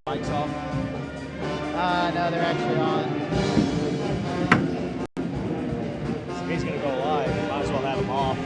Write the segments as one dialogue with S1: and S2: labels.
S1: Lights off.
S2: No, they're actually on.
S1: If he's going to go live, might as well have him off.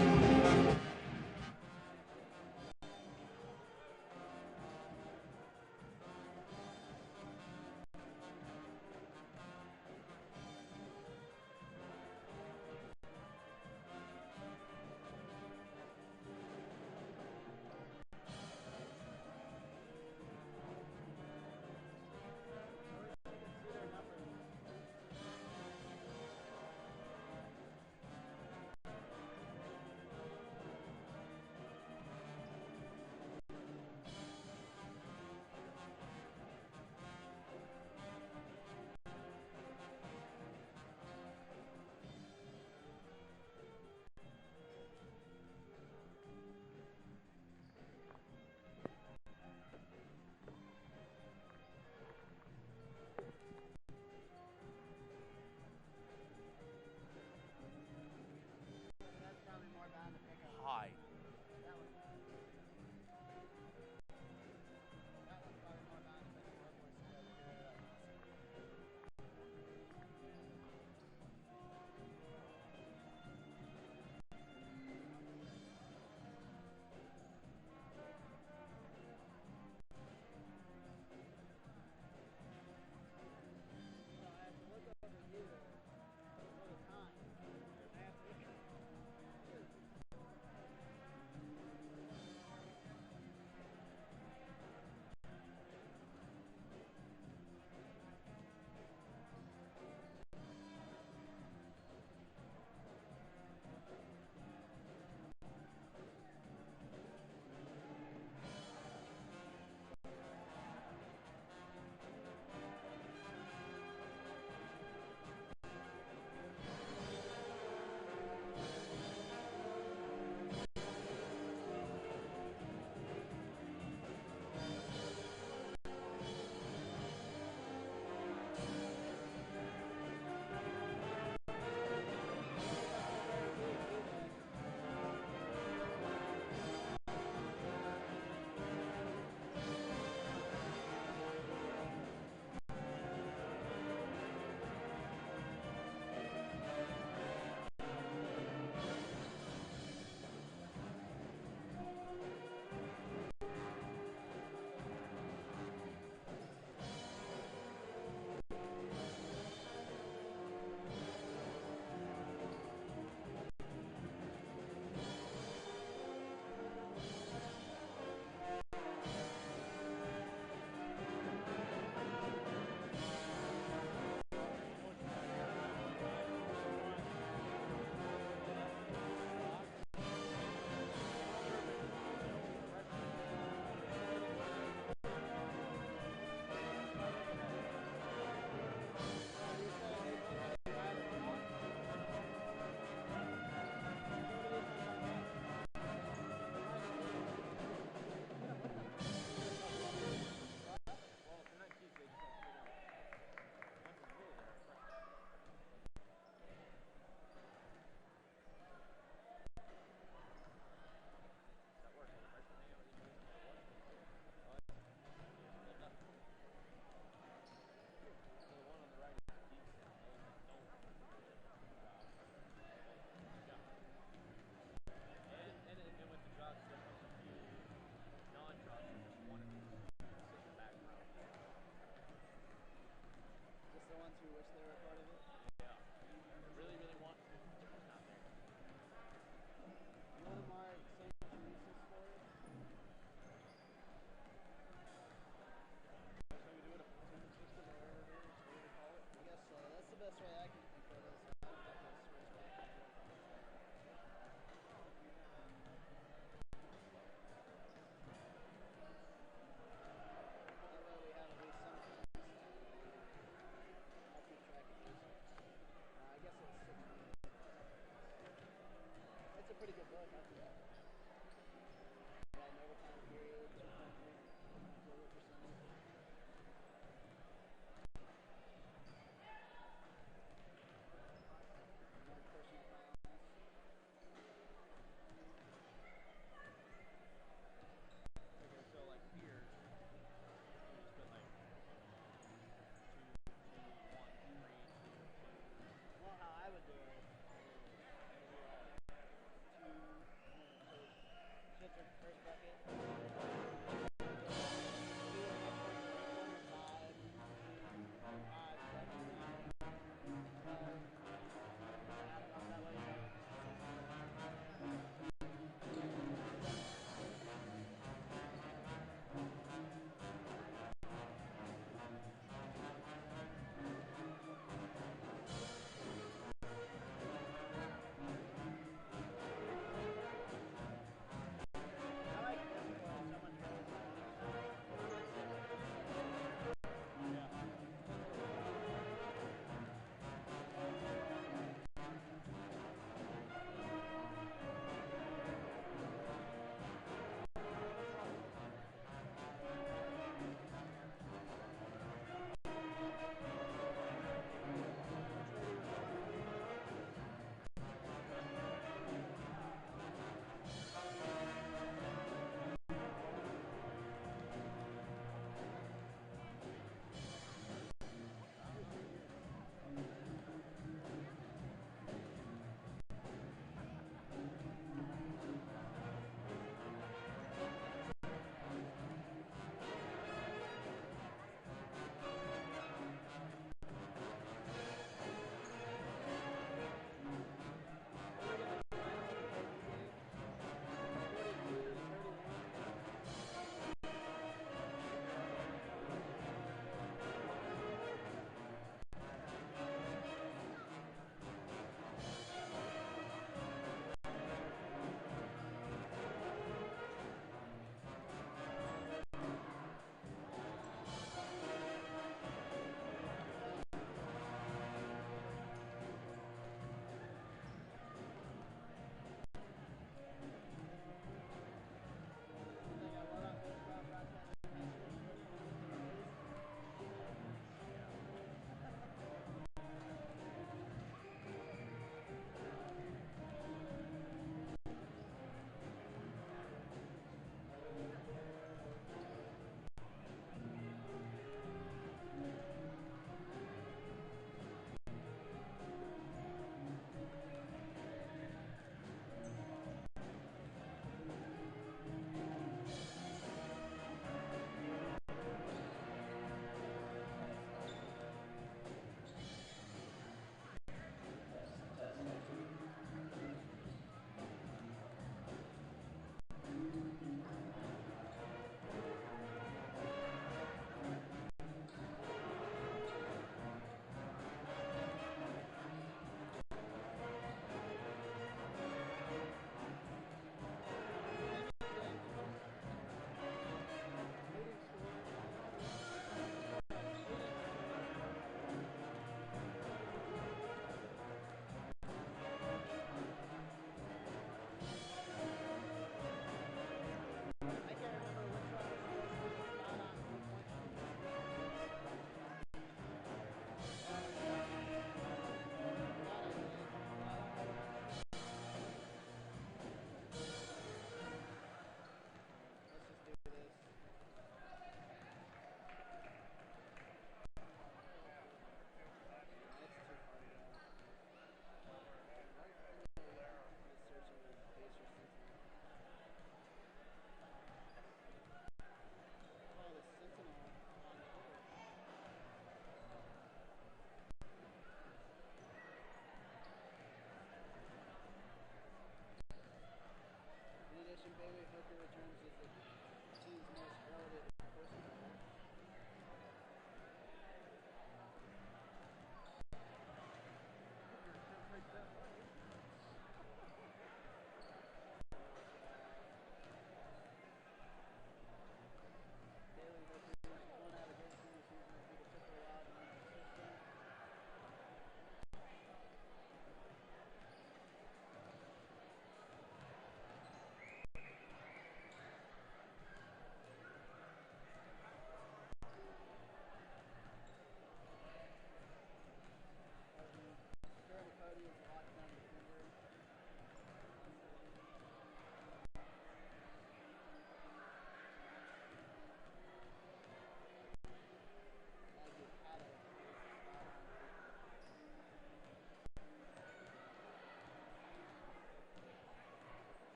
S1: Hi.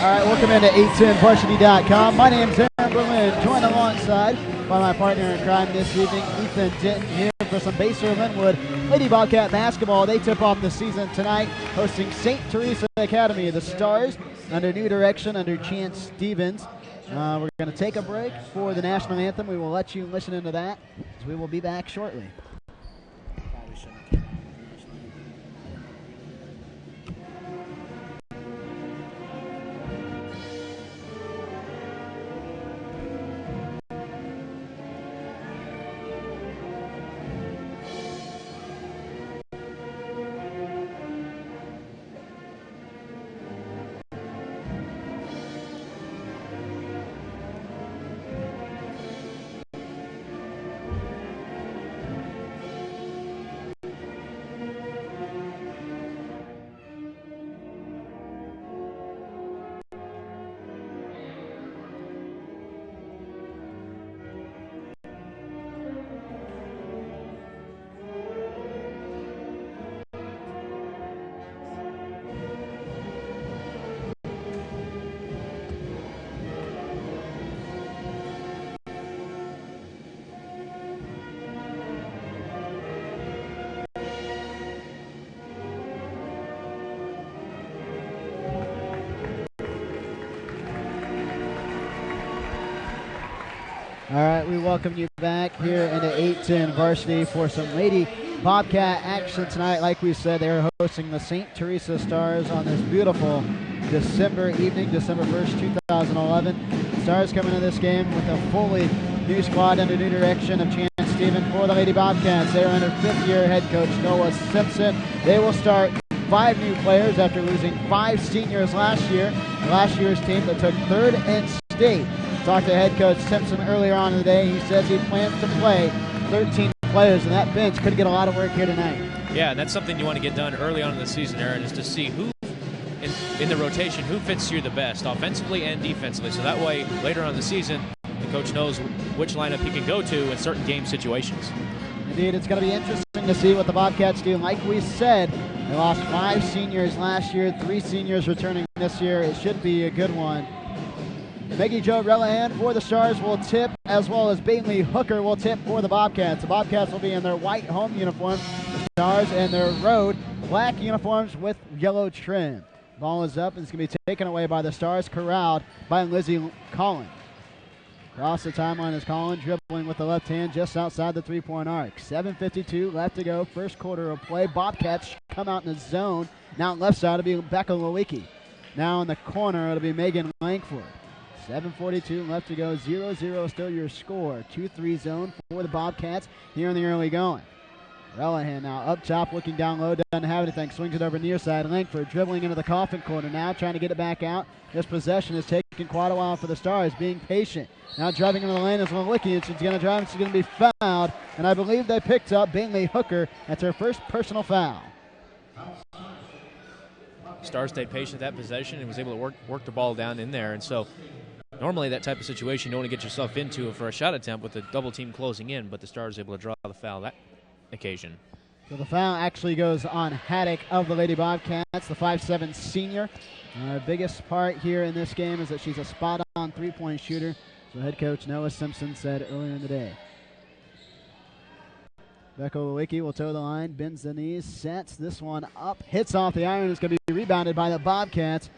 S2: right, welcome into 810varsity.com. My name's Aaron Berlin, joined alongside by my partner in crime this evening, Ethan Denton, here for some Basehor-Linwood Lady Bobcat basketball. They tip off the season tonight, hosting St. Teresa Academy. The Stars under new direction under Chance Stevens. We're going to take a break for the national anthem. We will let you listen into that, as we will be back shortly. All right, we welcome you back here into 810 Varsity for some Lady Bobcat action tonight. Like we said, they are hosting the St. Teresa Stars on this beautiful December evening, December 1st, 2011. Stars coming into this game with a fully new squad under new direction of Chance Stevens for the Lady Bobcats. They are under fifth-year head coach Noah Simpson. They will start 5 new players after losing 5 seniors last year. Last year's team that took third in state. Talked to head coach Simpson earlier on in the day. He says he plans to play 13 players, and that bench could get a lot of work here tonight.
S3: Yeah, and that's something you want to get done early on in the season, Aaron, is to see who in the rotation, who fits you the best, offensively and defensively. So that way, later on in the season, the coach knows which lineup he can go to in certain game situations.
S2: Indeed, it's going to be interesting to see what the Bobcats do. Like we said, they lost 5 seniors last year, 3 seniors returning this year. It should be a good one. Maggie Jo Rellahan for the Stars will tip, as well as Bailey Hooker will tip for the Bobcats. The Bobcats will be in their white home uniforms, the Stars in their road black uniforms with yellow trim. Ball is up, and it's going to be taken away by the Stars, corralled by Lizzie Collins. Across the timeline is Collins, dribbling with the left hand just outside the three-point arc. 7:52 left to go, first quarter of play. Bobcats come out in the zone. Now on left side, it'll be Becca Lewicki. Now in the corner, it'll be Megan Langford. 7:42 left to go, 0-0 still your score. 2-3 zone for the Bobcats here in the early going. Rellahan now up top, looking down low, doesn't have anything, swings it over near side. Langford dribbling into the coffin corner now, trying to get it back out. This possession is taking quite a while for the Stars, being patient. Now driving into the lane is Lewicki, and she's going to drive, and she's going to be fouled. And I believe they picked up Bailey Hooker. That's her first personal foul.
S3: Stars stayed patient at that possession and was able to work the ball down in there. And so normally that type of situation you don't want to get yourself into for a shot attempt with the double team closing in, but the Stars able to draw the foul that occasion.
S2: So the foul actually goes on Haddock of the Lady Bobcats, the 5'7" senior. Our biggest part here in this game is that she's a spot-on three-point shooter, so head coach Noah Simpson said earlier in the day. Becca Lewicki will toe the line, bends the knees, sets this one up, hits off the iron. It's going to be rebounded by the Bobcats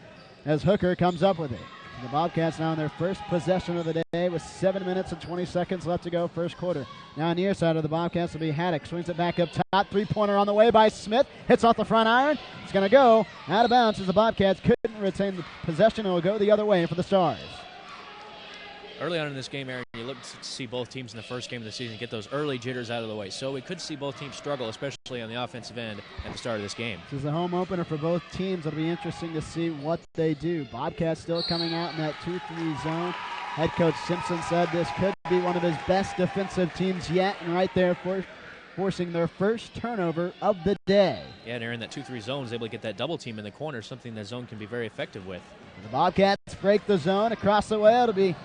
S2: as Hooker comes up with it. The Bobcats now in their first possession of the day with 7 minutes and 20 seconds left to go, first quarter. Now on the near side of the Bobcats will be Haddock. Swings it back up top. Three-pointer on the way by Smith. Hits off the front iron. It's going to go out of bounds as the Bobcats couldn't retain the possession. It will go the other way for the Stars.
S3: Early on in this game, Aaron, you look to see both teams in the first game of the season get those early jitters out of the way. So we could see both teams struggle, especially on the offensive end at the start of this game.
S2: This is the home opener for both teams. It'll be interesting to see what they do. Bobcats still coming out in that 2-3 zone. Head coach Simpson said this could be one of his best defensive teams yet, and right there forcing their first turnover of the day.
S3: Yeah, and Aaron, that 2-3 zone is able to get that double team in the corner, something that zone can be very effective with.
S2: The Bobcats break the zone. Across the way, it'll be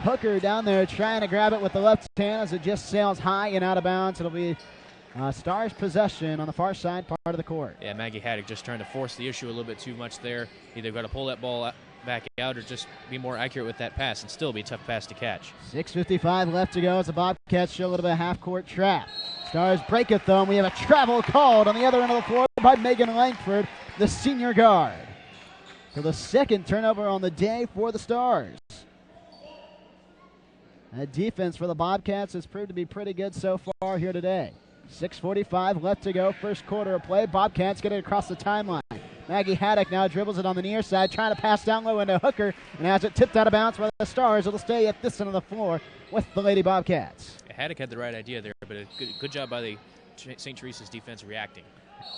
S2: Hooker down there trying to grab it with the left hand as it just sails high and out of bounds. It'll be Stars possession on the far side part of the court.
S3: Yeah, Maggie Haddock just trying to force the issue a little bit too much there. Either got to pull that ball back out or just be more accurate with that pass and still be a tough pass to catch.
S2: 6:55 left to go as the Bobcats show a little bit of half-court trap. Stars break it, though, and we have a travel called on the other end of the floor by Megan Langford, the senior guard. So the second turnover on the day for the Stars. That defense for the Bobcats has proved to be pretty good so far here today. 6:45 left to go, first quarter of play. Bobcats get it across the timeline. Maggie Haddock now dribbles it on the near side, trying to pass down low into Hooker, and as it tipped out of bounds by the Stars, it'll stay at this end of the floor with the Lady Bobcats.
S3: Haddock had the right idea there, but a good job by the St. Teresa's defense reacting.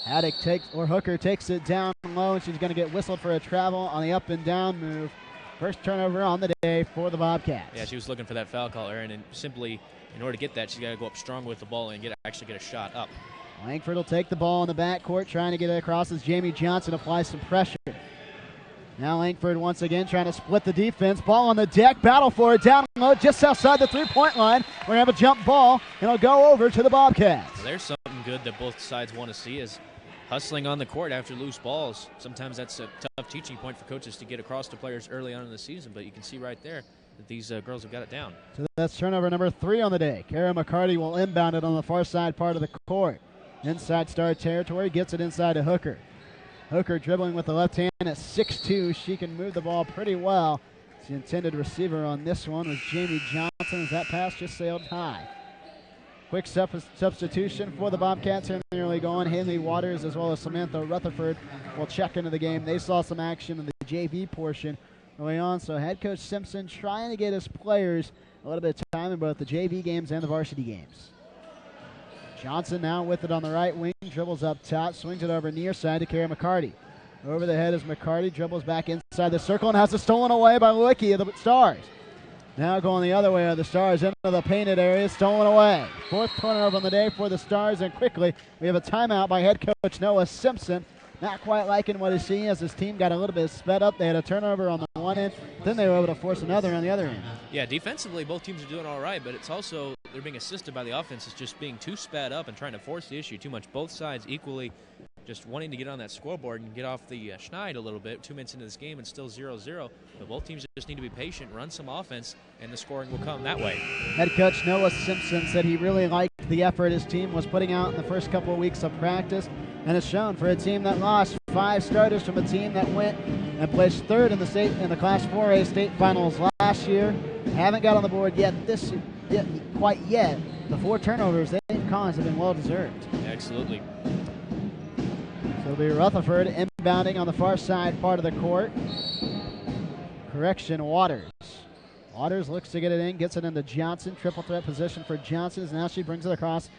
S2: Hooker takes it down low, and she's going to get whistled for a travel on the up and down move. First turnover on the day for the Bobcats.
S3: Yeah, she was looking for that foul call, Aaron, and simply, in order to get that, she's got to go up strong with the ball and actually get a shot up.
S2: Langford will take the ball in the backcourt, trying to get it across as Jamie Johnson applies some pressure. Now Langford once again trying to split the defense. Ball on the deck, battle for it down low, just outside the three-point line. We're going to have a jump ball, and it'll go over to the Bobcats.
S3: Well, there's something good that both sides want to see is hustling on the court after loose balls. Sometimes that's a tough teaching point for coaches to get across to players early on in the season, but you can see right there that these girls have got it down.
S2: So that's turnover number 3 on the day. Kara McCarty will inbound it on the far side part of the court. Inside Star territory, gets it inside to Hooker. Hooker dribbling with the left hand at 6'2". She can move the ball pretty well. The intended receiver on this one was Jamie Johnson as that pass just sailed high. Quick substitution for the Bobcats here in the early going. Haley Waters as well as Samantha Rutherford will check into the game. They saw some action in the JV portion early on, so head coach Simpson trying to get his players a little bit of time in both the JV games and the varsity games. Johnson now with it on the right wing, dribbles up top, swings it over near side to Kara McCarty. Over the head is McCarty, dribbles back inside the circle and has it stolen away by Lewicki of the Stars. Now going the other way are the Stars into the painted area, stolen away. Fourth turnover on the day for the Stars, and quickly we have a timeout by head coach Noah Simpson. Not quite liking what he's seeing as his team got a little bit sped up. They had a turnover on the one end, then they were able to force another on the other end.
S3: Yeah, defensively both teams are doing all right, but it's also they're being assisted by the offense. It's just being too sped up and trying to force the issue too much. Both sides equally just wanting to get on that scoreboard and get off the schneid a little bit. 2 minutes into this game and still 0-0. But both teams just need to be patient, run some offense, and the scoring will come that way.
S2: Head coach Noah Simpson said he really liked the effort his team was putting out in the first couple of weeks of practice, and it's shown for a team that lost 5 starters from a team that went and placed third in the Class 4A state finals last year. Haven't got on the board yet quite yet. The 4 turnovers they've caused have been well deserved.
S3: Absolutely.
S2: So it'll be Rutherford inbounding on the far side part of the court. Correction, Waters. Waters looks to get it in, gets it into Johnson. Triple threat position for Johnson. Now she brings it across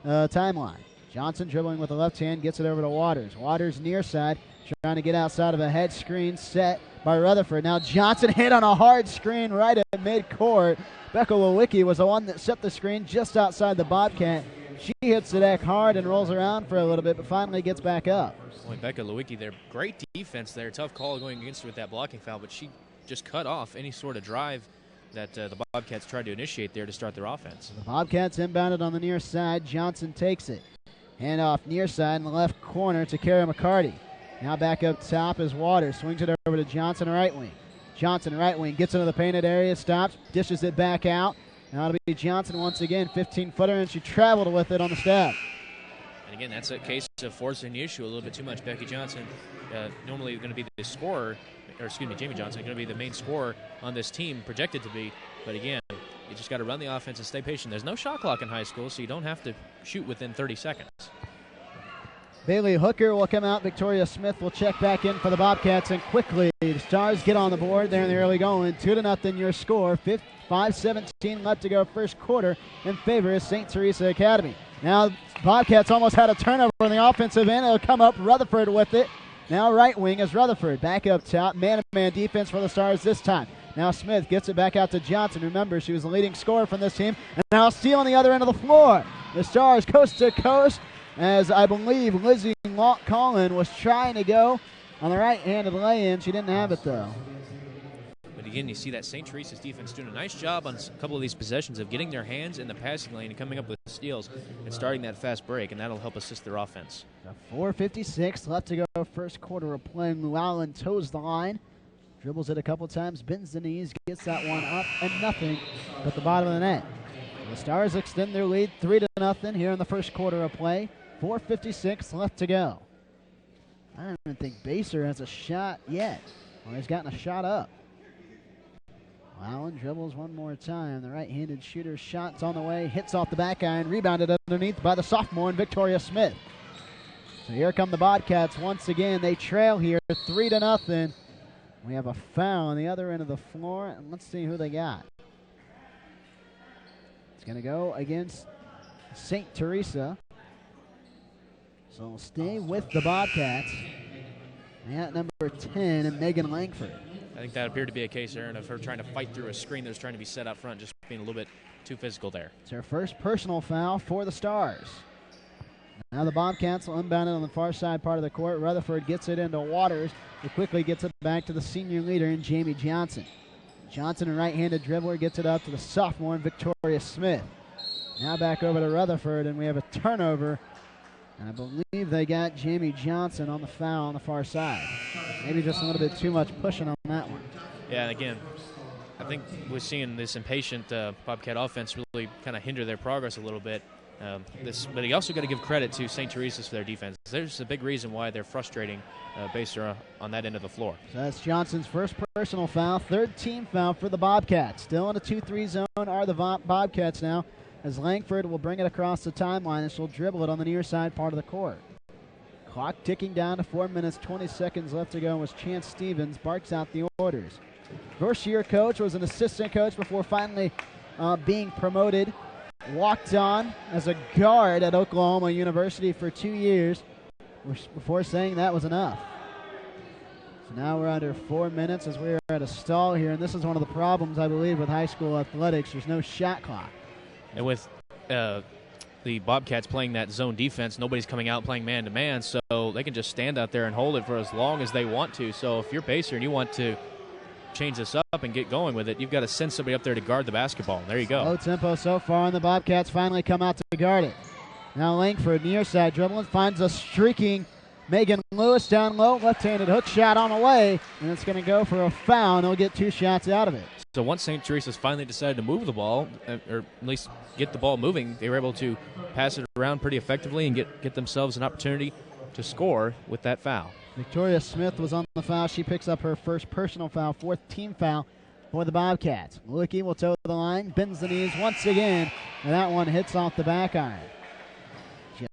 S2: timeline. Johnson dribbling with the left hand, gets it over to Waters. Waters near side, trying to get outside of a head screen set by Rutherford. Now Johnson hit on a hard screen right at midcourt. Becca Lewicki was the one that set the screen just outside the Bobcat. She hits the deck hard and rolls around for a little bit, but finally gets back up.
S3: Boy, Becca Lewicki there, great defense there. Tough call going against her with that blocking foul, but she just cut off any sort of drive that the Bobcats tried to initiate there to start their offense.
S2: The Bobcats inbounded on the near side. Johnson takes it. Hand off near side in the left corner to Kara McCarty. Now back up top is Waters. Swings it over to Johnson, right wing. Johnson, right wing, gets into the painted area, stops, dishes it back out. Now it'll be Johnson once again, 15-footer, and she traveled with it on the step.
S3: And again, that's a case of forcing the issue a little bit too much. Becky Johnson, normally going to be the scorer, or excuse me, Jamie Johnson, going to be the main scorer on this team, projected to be. But again, you just got to run the offense and stay patient. There's no shot clock in high school, so you don't have to shoot within 30 seconds.
S2: Bailey Hooker will come out. Victoria Smith will check back in for the Bobcats, and quickly the Stars get on the board there in the early going. 2-0 your score. 5:17 left to go first quarter in favor of St. Teresa Academy. Now Bobcats almost had a turnover on the offensive end. It'll come up Rutherford with it. Now right wing is Rutherford. Back up top. Man-to-man defense for the Stars this time. Now Smith gets it back out to Johnson. Remember, she was the leading scorer from this team. And now steal on the other end of the floor. The Stars coast to coast, as I believe Lizzie Collin was trying to go on the right hand of the lay-in. She didn't have it, though.
S3: But again, you see that St. Teresa's defense doing a nice job on a couple of these possessions of getting their hands in the passing lane and coming up with steals and starting that fast break, and that'll help assist their offense.
S2: 4:56 left to go first quarter of play. Llewellyn toes the line. Dribbles it a couple times, bends the knees, gets that one up and nothing but the bottom of the net. The Stars extend their lead 3-0 here in the first quarter of play. 4:56 left to go. I don't even think Baser has a shot yet. Well, he's gotten a shot up. Allen dribbles one more time. The right-handed shooter's shot's on the way. Hits off the back iron. Rebounded underneath by the sophomore and Victoria Smith. So here come the Bobcats once again. They trail here 3-0. We have a foul on the other end of the floor. And let's see who they got. It's going to go against St. Teresa. So we'll stay with the Bobcats. At number 10, and Megan Langford.
S3: I think that appeared to be a case, Aaron, of her trying to fight through a screen that was trying to be set up front, just being a little bit too physical there.
S2: It's her first personal foul for the Stars. Now the Bobcats will inbound it on the far side part of the court. Rutherford gets it into Waters. He quickly gets it back to the senior leader in Jamie Johnson. Johnson, a right-handed dribbler, gets it up to the sophomore and Victoria Smith. Now back over to Rutherford, and we have a turnover. And I believe they got Jamie Johnson on the foul on the far side. Maybe just a little bit too much pushing on that one.
S3: Yeah, and again, I think we're seeing this impatient Bobcat offense really kind of hinder their progress a little bit. But you also got to give credit to St. Teresa's for their defense. There's a big reason why they're frustrating Baser on that end of the floor.
S2: So that's Johnson's first personal foul, third team foul for the Bobcats. Still in a 2-3 zone are the Bobcats now, as Langford will bring it across the timeline and she'll dribble it on the near side part of the court. Clock ticking down to 4 minutes, 20 seconds left to go as Chance Stevens barks out the orders. First-year coach, was an assistant coach before finally being promoted. Walked on as a guard at Oklahoma University for 2 years before saying that was enough. So now we're under 4 minutes as we're at a stall here, and this is one of the problems, I believe, with high school athletics. There's no shot clock.
S3: And with the Bobcats playing that zone defense, nobody's coming out playing man-to-man, so they can just stand out there and hold it for as long as they want to. So if you're Baser and you want to change this up and get going with it, you've got to send somebody up there to guard the basketball. There you go.
S2: Low tempo so far, and the Bobcats finally come out to guard it. Now Langford, near side dribbling, finds a streaking Megan Lewis down low. Left-handed hook shot on the way, and it's going to go for a foul, and he'll get 2 shots out of it.
S3: So once St. Teresa's finally decided to move the ball, or at least get the ball moving, they were able to pass it around pretty effectively and get themselves an opportunity to score with that foul.
S2: Victoria Smith was on the foul. She picks up her first personal foul, 4th team foul for the Bobcats. Lewicky will toe the line, bends the knees once again, and that one hits off the back iron.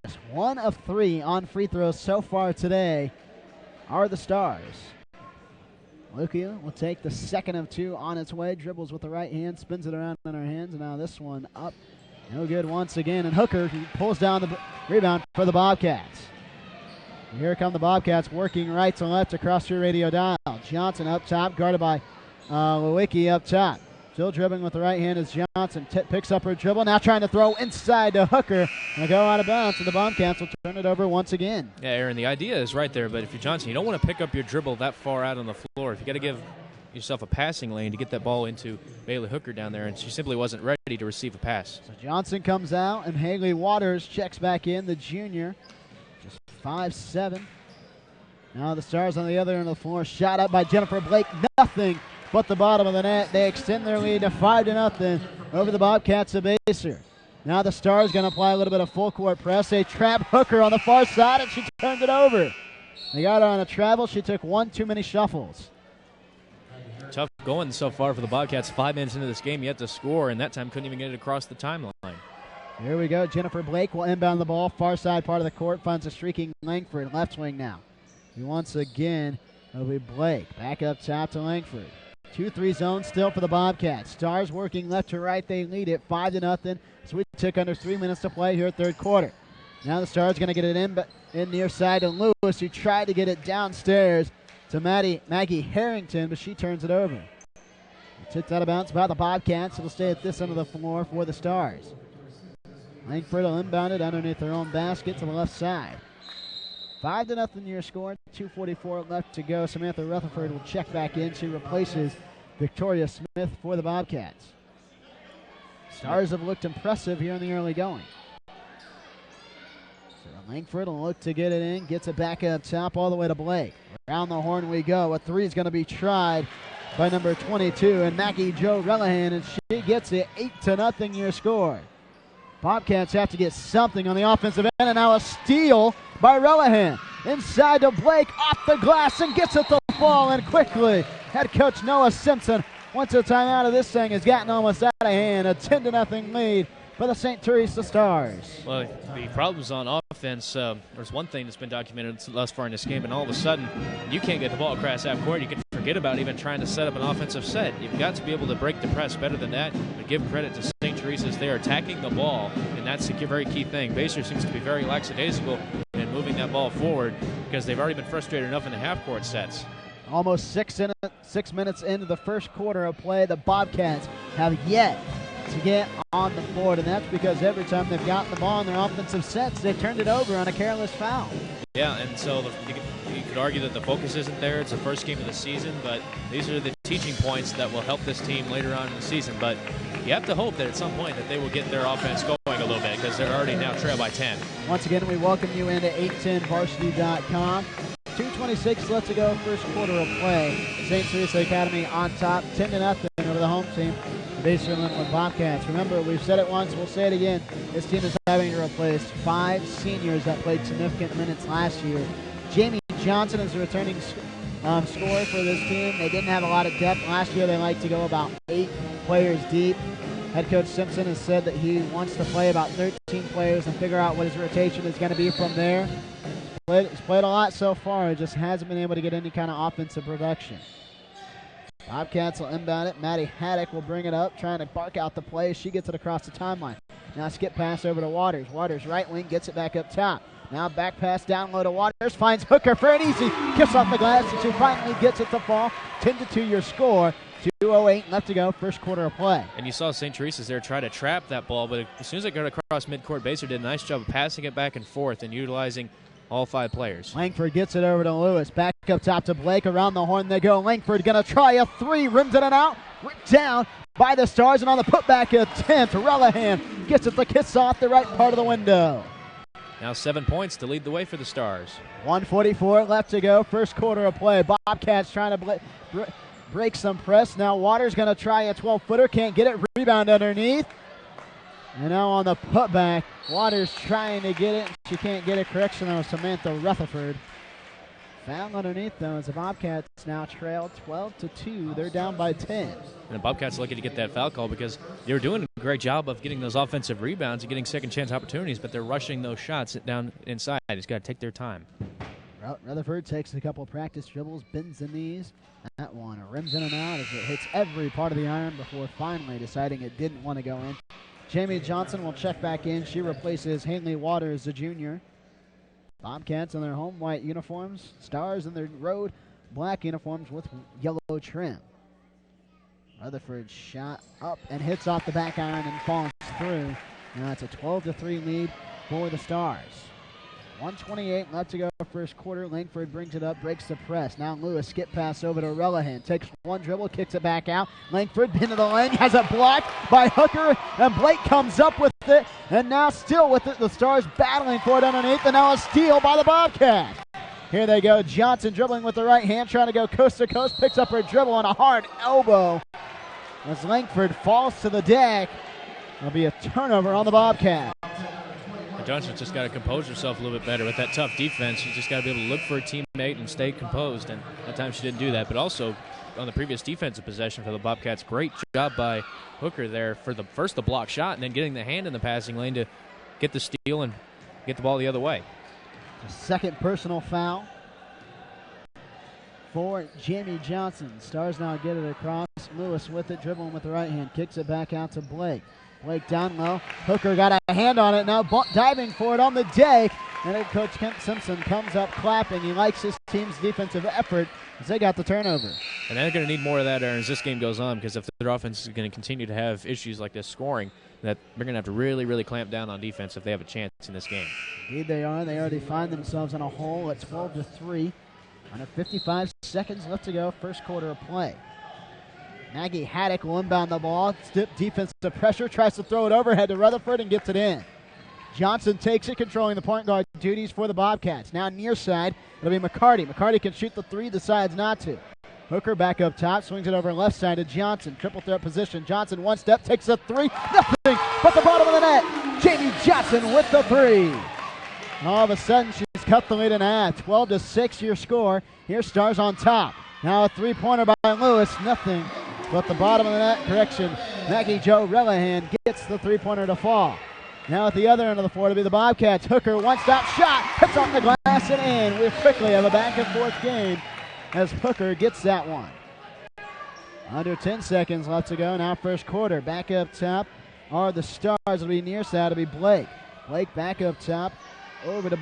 S2: Just 1 of 3 on free throws so far today are the Stars. Lewicky will take the 2nd of 2 on its way, dribbles with the right hand, spins it around in her hands, and now this one up. No good once again, and Hooker pulls down the rebound for the Bobcats. Here come the Bobcats working right to left across your radio dial. Johnson up top, guarded by Lewicky up top. Still dribbling with the right hand as Johnson picks up her dribble. Now trying to throw inside to Hooker. And go out of bounds, and the Bobcats will turn it over once again.
S3: Yeah, Aaron, the idea is right there, but if you're Johnson, you don't want to pick up your dribble that far out on the floor. If you got to give yourself a passing lane to get that ball into Bailey Hooker down there, and she simply wasn't ready to receive a pass.
S2: So Johnson comes out, and Haley Waters checks back in, the junior. Just 5'7". Now the Stars on the other end of the floor. Shot up by Jennifer Blake. Nothing but the bottom of the net. They extend their lead to 5-0 over the Bobcats of Baser. Now the Stars going to apply a little bit of full court press. They trap Hooker on the far side, and she turns it over. They got her on a travel. She took 1 too many shuffles.
S3: Tough going so far for the Bobcats. 5 minutes into this game, yet to score, and that time couldn't even get it across the timeline.
S2: Here we go. Jennifer Blake will inbound the ball. Far side part of the court. Finds a streaking Langford. Left wing now. Once again, it'll be Blake. Back up top to Langford. 2-3 zone still for the Bobcats. Stars working left to right. They lead it 5-0. So we took under 3 minutes to play here, third quarter. Now the Stars going to get it in near side to Lewis, who tried to get it downstairs to Maggie Harrington, but she turns it over. Tipped out of bounds by the Bobcats. It'll stay at this end of the floor for the Stars. Langford will inbound it underneath their own basket to the left side. 5-0 your score. 2:44 left to go. Samantha Rutherford will check back in. She replaces Victoria Smith for the Bobcats. Stars have looked impressive here in the early going. So Langford will look to get it in. Gets it back up top all the way to Blake. Around the horn we go. A three is going to be tried by number 22, and Maggie Jo Relihan, and she gets it. 8-0 your score. Bobcats have to get something on the offensive end, and now a steal by Relihan. Inside to Blake, off the glass, and gets it to fall, and quickly head coach Noah Simpson, once a time out of this thing, has gotten almost out of hand. A 10-0 lead for the St. Teresa Stars.
S3: Well, the problems on offense, there's one thing that's been documented thus far in this game, and all of a sudden, you can't get the ball across half court. You can forget about even trying to set up an offensive set. You've got to be able to break the press better than that, but give credit to St. Teresa's. They are attacking the ball, and that's a very key thing. Basehor seems to be very lackadaisical in moving that ball forward because they've already been frustrated enough in the half-court sets.
S2: Almost 6 minutes into the first quarter of play, the Bobcats have yet to get on the board, and that's because every time they've gotten the ball in their offensive sets, they've turned it over on a careless foul.
S3: Yeah, and so you could argue that the focus isn't there. It's the first game of the season, but these are the teaching points that will help this team later on in the season. But you have to hope that at some point that they will get their offense going a little bit because they're already now trailed by 10.
S2: Once again, we welcome you into 810varsity.com. 2:26 left to go, first quarter of play. St. Teresa Academy on top, 10-0 over the home team, the Basehor-Linwood Bobcats. Remember, we've said it once, we'll say it again. This team is having to replace 5 seniors that played significant minutes last year. Jamie Johnson is the returning scorer for this team. They didn't have a lot of depth last year. They like to go about 8 players deep. Head coach Simpson has said that he wants to play about 13 players and figure out what his rotation is going to be from there. He's played a lot so far, just hasn't been able to get any kind of offensive production. Bobcats will inbound it. Maddie Haddock will bring it up, trying to bark out the play. She gets it across the timeline. Now skip pass over to Waters. Waters right wing, gets it back up top. Now back pass down low to Waters, finds Hooker for an easy kiss off the glass, and she finally gets it to fall. 10-2 your score. 2:08 left to go, first quarter of play.
S3: And you saw St. Teresa's there try to trap that ball, but as soon as it got across midcourt, Basehor did a nice job of passing it back and forth and utilizing all 5 players.
S2: Langford gets it over to Lewis. Back up top to Blake. Around the horn they go. Langford going to try a 3. Rims it out. Ripped down by the Stars. And on the putback attempt, Relihan gets it to kiss off the right part of the window.
S3: Now 7 points to lead the way for the Stars.
S2: 1:44 left to go. First quarter of play. Bobcats trying to break some press. Now Waters going to try a 12-footer. Can't get it. Rebound underneath. And now on the putback, Waters trying to get it. She can't get it. Correction though, Samantha Rutherford. Foul underneath though as the Bobcats now trail 12-2. They're down by 10.
S3: And the Bobcats are lucky to get that foul call because they were doing a great job of getting those offensive rebounds and getting second chance opportunities, but they're rushing those shots down inside. It's got to take their time.
S2: Rutherford takes a couple practice dribbles, bends the knees. That one rims in and out as it hits every part of the iron before finally deciding it didn't want to go in. Jamie Johnson will check back in. She replaces Haley Waters, the junior. Bobcats in their home white uniforms. Stars in their road black uniforms with yellow trim. Rutherford shot up and hits off the back iron and falls through. Now it's a 12-3 lead for the Stars. 1:28 left to go first quarter. Langford brings it up, breaks the press. Now Lewis skip pass over to Relihan. Takes one dribble, kicks it back out. Langford into the lane, has it blocked by Hooker, and Blake comes up with it. And now still with it, the Stars battling for it underneath, and now a steal by the Bobcats. Here they go. Johnson dribbling with the right hand, trying to go coast to coast, picks up her dribble on a hard elbow. As Langford falls to the deck, there'll be a turnover on the Bobcats.
S3: Johnson's just got to compose herself a little bit better with that tough defense. She's just got to be able to look for a teammate and stay composed, and that time she didn't do that. But also, on the previous defensive possession for the Bobcats, great job by Hooker there for the block shot and then getting the hand in the passing lane to get the steal and get the ball the other way.
S2: The second personal foul for Jamie Johnson. Stars now get it across. Lewis with it, dribbling with the right hand, kicks it back out to Blake. Blake down low. Hooker got a hand on it now, diving for it on the deck. And then Coach Kent Simpson comes up clapping. He likes his team's defensive effort as they got the turnover.
S3: And they're going to need more of that, Aaron, as this game goes on, because if their offense is going to continue to have issues like this scoring, that they're going to have to really, really clamp down on defense if they have a chance in this game.
S2: Indeed they are. They already find themselves in a hole at 12-3. Under 55 seconds left to go, first quarter of play. Maggie Haddock will inbound the ball. Stiff defensive pressure. Tries to throw it overhead to Rutherford and gets it in. Johnson takes it, controlling the point guard duties for the Bobcats. Now near side, it'll be McCarty. McCarty can shoot the three, decides not to. Hooker back up top, swings it over left side to Johnson. Triple threat position. Johnson one step, takes a three. Nothing but the bottom of the net. Jamie Johnson with the three. All of a sudden, she's cut the lead in half. 12-6 your score. Here Stars on top. Now a three-pointer by Lewis. Nothing but the bottom of the net. Correction. Maggie Jo Relihan gets the three-pointer to fall. Now at the other end of the floor to be the Bobcats. Hooker, one-stop shot. Hits off the glass and in. We quickly have a back-and-forth game as Hooker gets that one. Under 10 seconds left to go. Now first quarter. Back up top are the Stars. It'll be near side. It'll be Blake. Blake back up top. Over to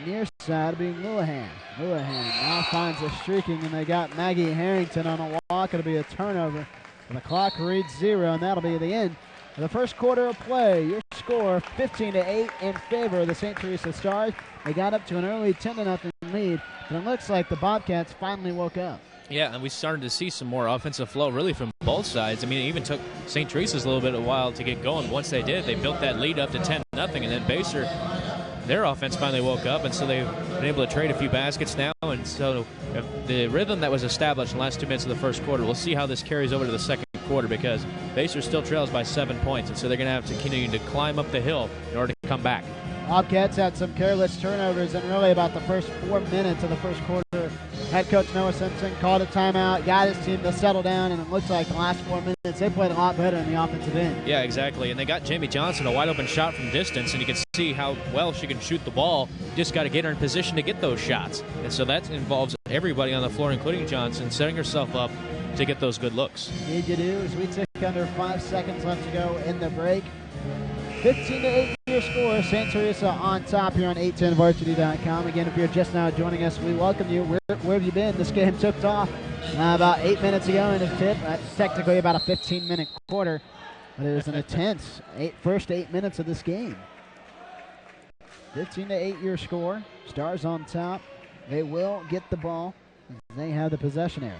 S2: near side. It'll be Lewis. Lewis now finds a streaking, and they got Maggie Harrington on a walk. It'll be a turnover. And the clock reads 0, and that'll be the end of the first quarter of play. Your score 15-8 in favor of the St. Teresa Stars. They got up to an early 10-0 lead, but it looks like the Bobcats finally woke up.
S3: Yeah, and we started to see some more offensive flow really from both sides. I mean, it even took St. Teresa's a little bit of a while to get going. Once they did, they built that lead up to 10-0, and then Basehor, their offense finally woke up, and so they've been able to trade a few baskets now. And so the rhythm that was established in the last 2 minutes of the first quarter, we'll see how this carries over to the second quarter, because Basehor still trails by 7 points, and so they're going to have to continue to climb up the hill in order to come back.
S2: Bobcats had some careless turnovers in really about the first 4 minutes of the first quarter. Head coach Noah Simpson called a timeout, got his team to settle down, and it looks like the last 4 minutes they played a lot better in the offensive end.
S3: Yeah, exactly. And they got Jamie Johnson a wide open shot from distance, and you can see how well she can shoot the ball. Just got to get her in position to get those shots. And so that involves everybody on the floor, including Johnson, setting herself up to get those good looks.
S2: Need to do is we took under 5 seconds left to go in the break. 15-8 your score. St. Teresa on top here on 810varsity.com. Again, if you're just now joining us, we welcome you. Where have you been? This game took off about 8 minutes ago in the tip. That's technically about a 15-minute quarter, but it was an intense first 8 minutes of this game. 15-8 your score. Stars on top. They will get the ball. They have the possession arrow.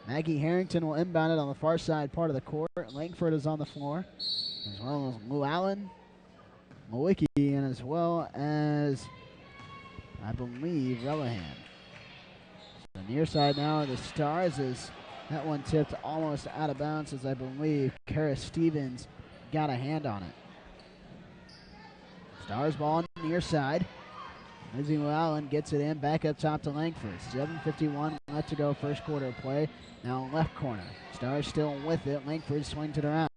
S2: Maggie Harrington will inbound it on the far side part of the court. Langford is on the floor, as well as Llewellyn, Mawicki, and as well as, I believe, Relihan. So the near side now are the Stars, as that one tipped almost out of bounds, as I believe Kara Stevens got a hand on it. Stars ball on the near side. Lizzie Llewellyn gets it in, back up top to Langford. 7:51 left to go, first quarter of play. Now left corner. Stars still with it. Langford swings it around.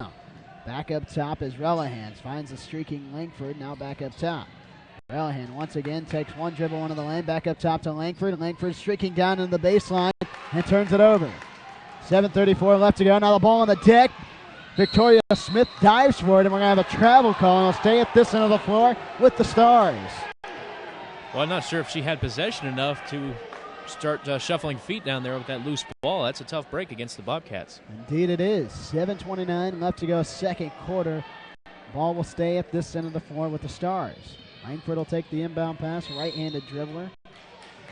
S2: Back up top is Relihan. Finds a streaking Langford, now back up top. Relihan once again takes one dribble into the lane, back up top to Langford. Langford streaking down into the baseline and turns it over. 7:34 left to go. Now the ball on the deck. Victoria Smith dives for it, and we're going to have a travel call, and it'll stay at this end of the floor with the Stars.
S3: Well, I'm not sure if she had possession enough to start shuffling feet down there with that loose ball. That's a tough break against the Bobcats.
S2: Indeed it is. 7:29 left to go, second quarter. Ball will stay at this end of the floor with the Stars. Langford will take the inbound pass, right-handed dribbler.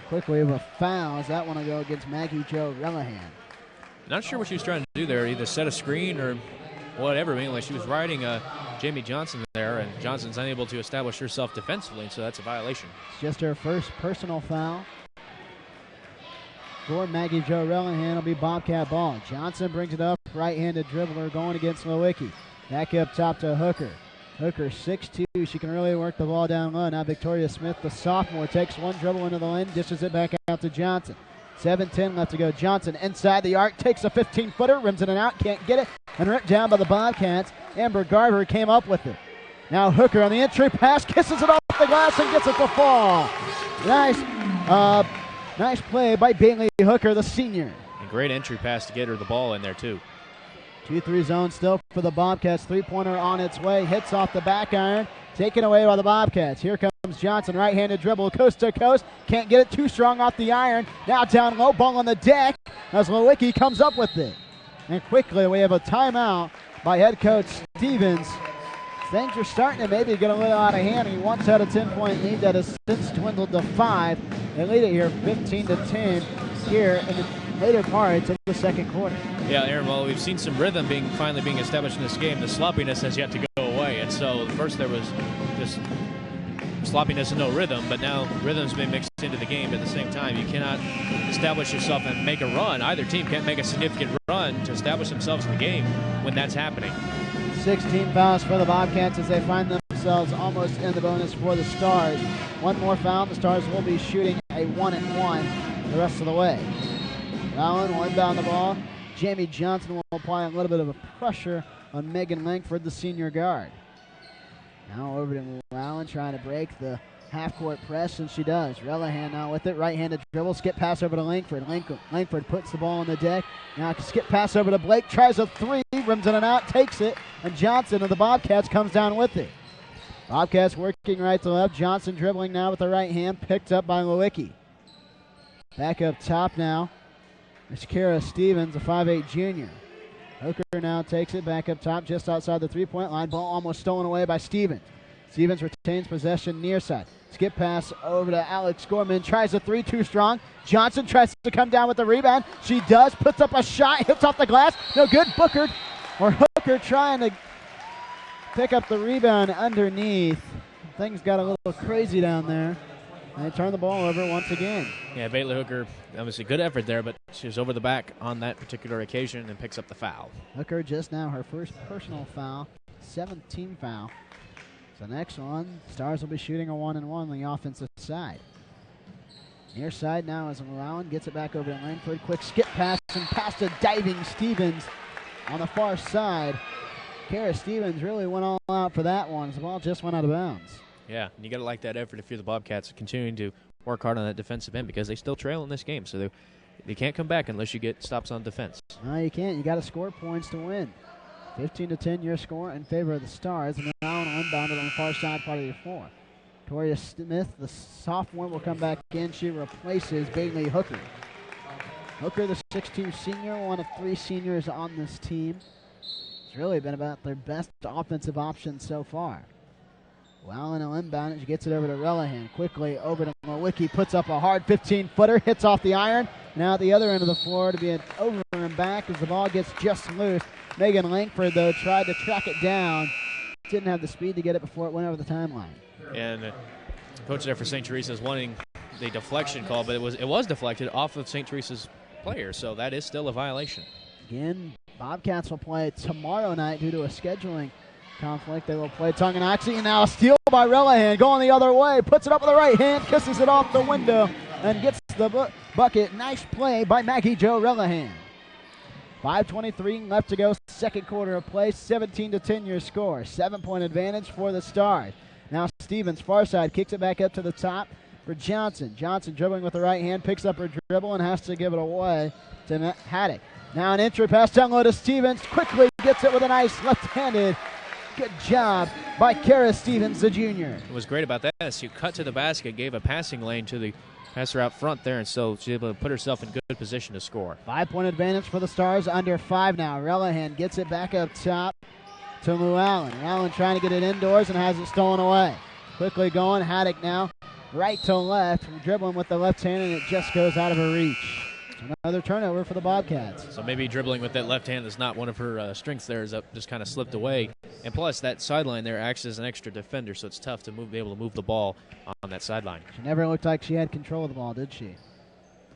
S2: Quickly of a foul as that one will go against Maggie Jo Relihan.
S3: Not sure what she was trying to do there, either set a screen or whatever. I mean, like she was riding Jamie Johnson there, and Johnson's unable to establish herself defensively, and so that's a violation.
S2: It's just her first personal foul. For Maggie Jo Relihan will be Bobcat ball. Johnson brings it up, right-handed dribbler going against Lewicki. Back up top to Hooker. Hooker 6'2", she can really work the ball down low. Now Victoria Smith, the sophomore, takes one dribble into the lane, dishes it back out to Johnson. 7:10 left to go. Johnson inside the arc, takes a 15-footer, rims it and out, can't get it, and ripped down by the Bobcats. Amber Garver came up with it. Now Hooker on the entry pass, kisses it off the glass and gets it to fall. Nice play by Bailey Hooker, the senior.
S3: A great entry pass to get her the ball in there, too.
S2: 2-3 zone still for the Bobcats. Three-pointer on its way. Hits off the back iron. Taken away by the Bobcats. Here comes Johnson. Right-handed dribble. Coast to coast. Can't get it too strong off the iron. Now down low. Ball on the deck as Lewicki comes up with it. And quickly we have a timeout by head coach Stevens. Things are starting to maybe get a little out of hand. He once had a 10-point lead that has since dwindled to 5. They lead it here 15-10 here in the later parts of the second quarter.
S3: Yeah, Aaron, well, we've seen some rhythm finally being established in this game. The sloppiness has yet to go away. And so first there was just sloppiness and no rhythm, but now rhythm's been mixed into the game at the same time. You cannot establish yourself and make a run. Either team can't make a significant run to establish themselves in the game when that's happening.
S2: 16 fouls for the Bobcats as they find themselves almost in the bonus for the Stars. One more foul, the Stars will be shooting a 1-and-1 the rest of the way. Allen will inbound the ball. Jamie Johnson will apply a little bit of a pressure on Megan Langford, the senior guard. Now over to Allen trying to break the half-court press, and she does. Relihan now with it, right-handed dribble, skip pass over to Langford. Langford puts the ball on the deck. Now skip pass over to Blake, tries a three, rims in and out, takes it, and Johnson of the Bobcats comes down with it. Bobcats working right to left. Johnson dribbling now with the right hand, picked up by Lewicki. Back up top now. It's Kara Stevens, a 5'8 junior. Hooker now takes it back up top just outside the three-point line. Ball almost stolen away by Stevens. Stevens retains possession near side. Skip pass over to Alex Gorman. Tries a three, too strong. Johnson tries to come down with the rebound. She does. Puts up a shot. Hits off the glass. No good. Hooker trying to pick up the rebound underneath. Things got a little crazy down there. And they turn the ball over once again.
S3: Yeah, Bailey Hooker, obviously good effort there, but she was over the back on that particular occasion and picks up the foul.
S2: Hooker just now her first personal foul, 17 foul. So next one, Stars will be shooting a 1-and-1 on the offensive side. Near side now is Allen, gets it back over to Langford. Quick skip pass and past a diving Stevens on the far side. Kara Stevens really went all out for that one as the ball just went out of bounds.
S3: Yeah, and you got to like that effort if you're the Bobcats, continuing to work hard on that defensive end because they still trail in this game. So they can't come back unless you get stops on defense.
S2: No, you can't. You got to score points to win. 15-10 your score in favor of the Stars. And now unbounded on the far side part of your floor. Toria Smith, the sophomore, will come back in. She replaces Bailey Hooker. Hooker, the 6'2 senior, one of three seniors on this team. It's really been about their best offensive option so far. Allen will inbound it. She gets it over to Relihan. Quickly over to Lewicki. Puts up a hard 15-footer. Hits off the iron. Now at the other end of the floor to be an over and back as the ball gets just loose. Megan Langford, though, tried to track it down. Didn't have the speed to get it before it went over the timeline.
S3: And coach there for St. Teresa is wanting the deflection call, but it was deflected off of St. Teresa's player, so that is still a violation.
S2: Again, Bobcats will play tomorrow night due to a scheduling conflict. They will play Tonganoxie, and now a steal by Relihan, going the other way, puts it up with the right hand, kisses it off the window, and gets the bucket. Nice play by Maggie Jo Relihan. 5:23 left to go, second quarter of play, 17-10 your score. 7-point advantage for the Stars. Now Stevens, far side, kicks it back up to the top for Johnson. Johnson dribbling with the right hand, picks up her dribble and has to give it away to Haddock. Now an entry pass down low to Stevens, quickly gets it with a nice left-handed. Good job by Kara Stevens, the junior.
S3: What was great about that is she cut to the basket, gave a passing lane to the passer out front there, and so she's able to put herself in good position to score.
S2: 5-point advantage for the Stars, under 5 now. Relihan gets it back up top to Lou Allen. Allen trying to get it indoors and has it stolen away. Quickly going, Haddock now, right to left, dribbling with the left hand, and it just goes out of her reach. Another turnover for the Bobcats.
S3: So maybe dribbling with that left hand is not one of her strengths there, is up, just kind of slipped away. And plus, that sideline there acts as an extra defender, so it's tough to be able to move the ball on that sideline.
S2: She never looked like she had control of the ball, did she?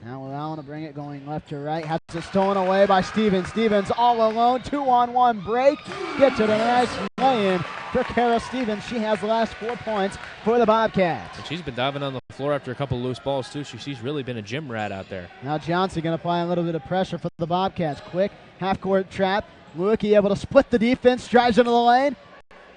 S2: Now Allen to bring it going left to right. Has it stolen away by Stevens. Stevens all alone. 2-on-1 break. Gets it a nice lay-in for Kara Stevens. She has the last 4 points for the Bobcats.
S3: And she's been diving on the floor after a couple of loose balls, too. She's really been a gym rat out there.
S2: Now Johnson going to apply a little bit of pressure for the Bobcats. Quick half-court trap. Lewicki able to split the defense. Drives into the lane.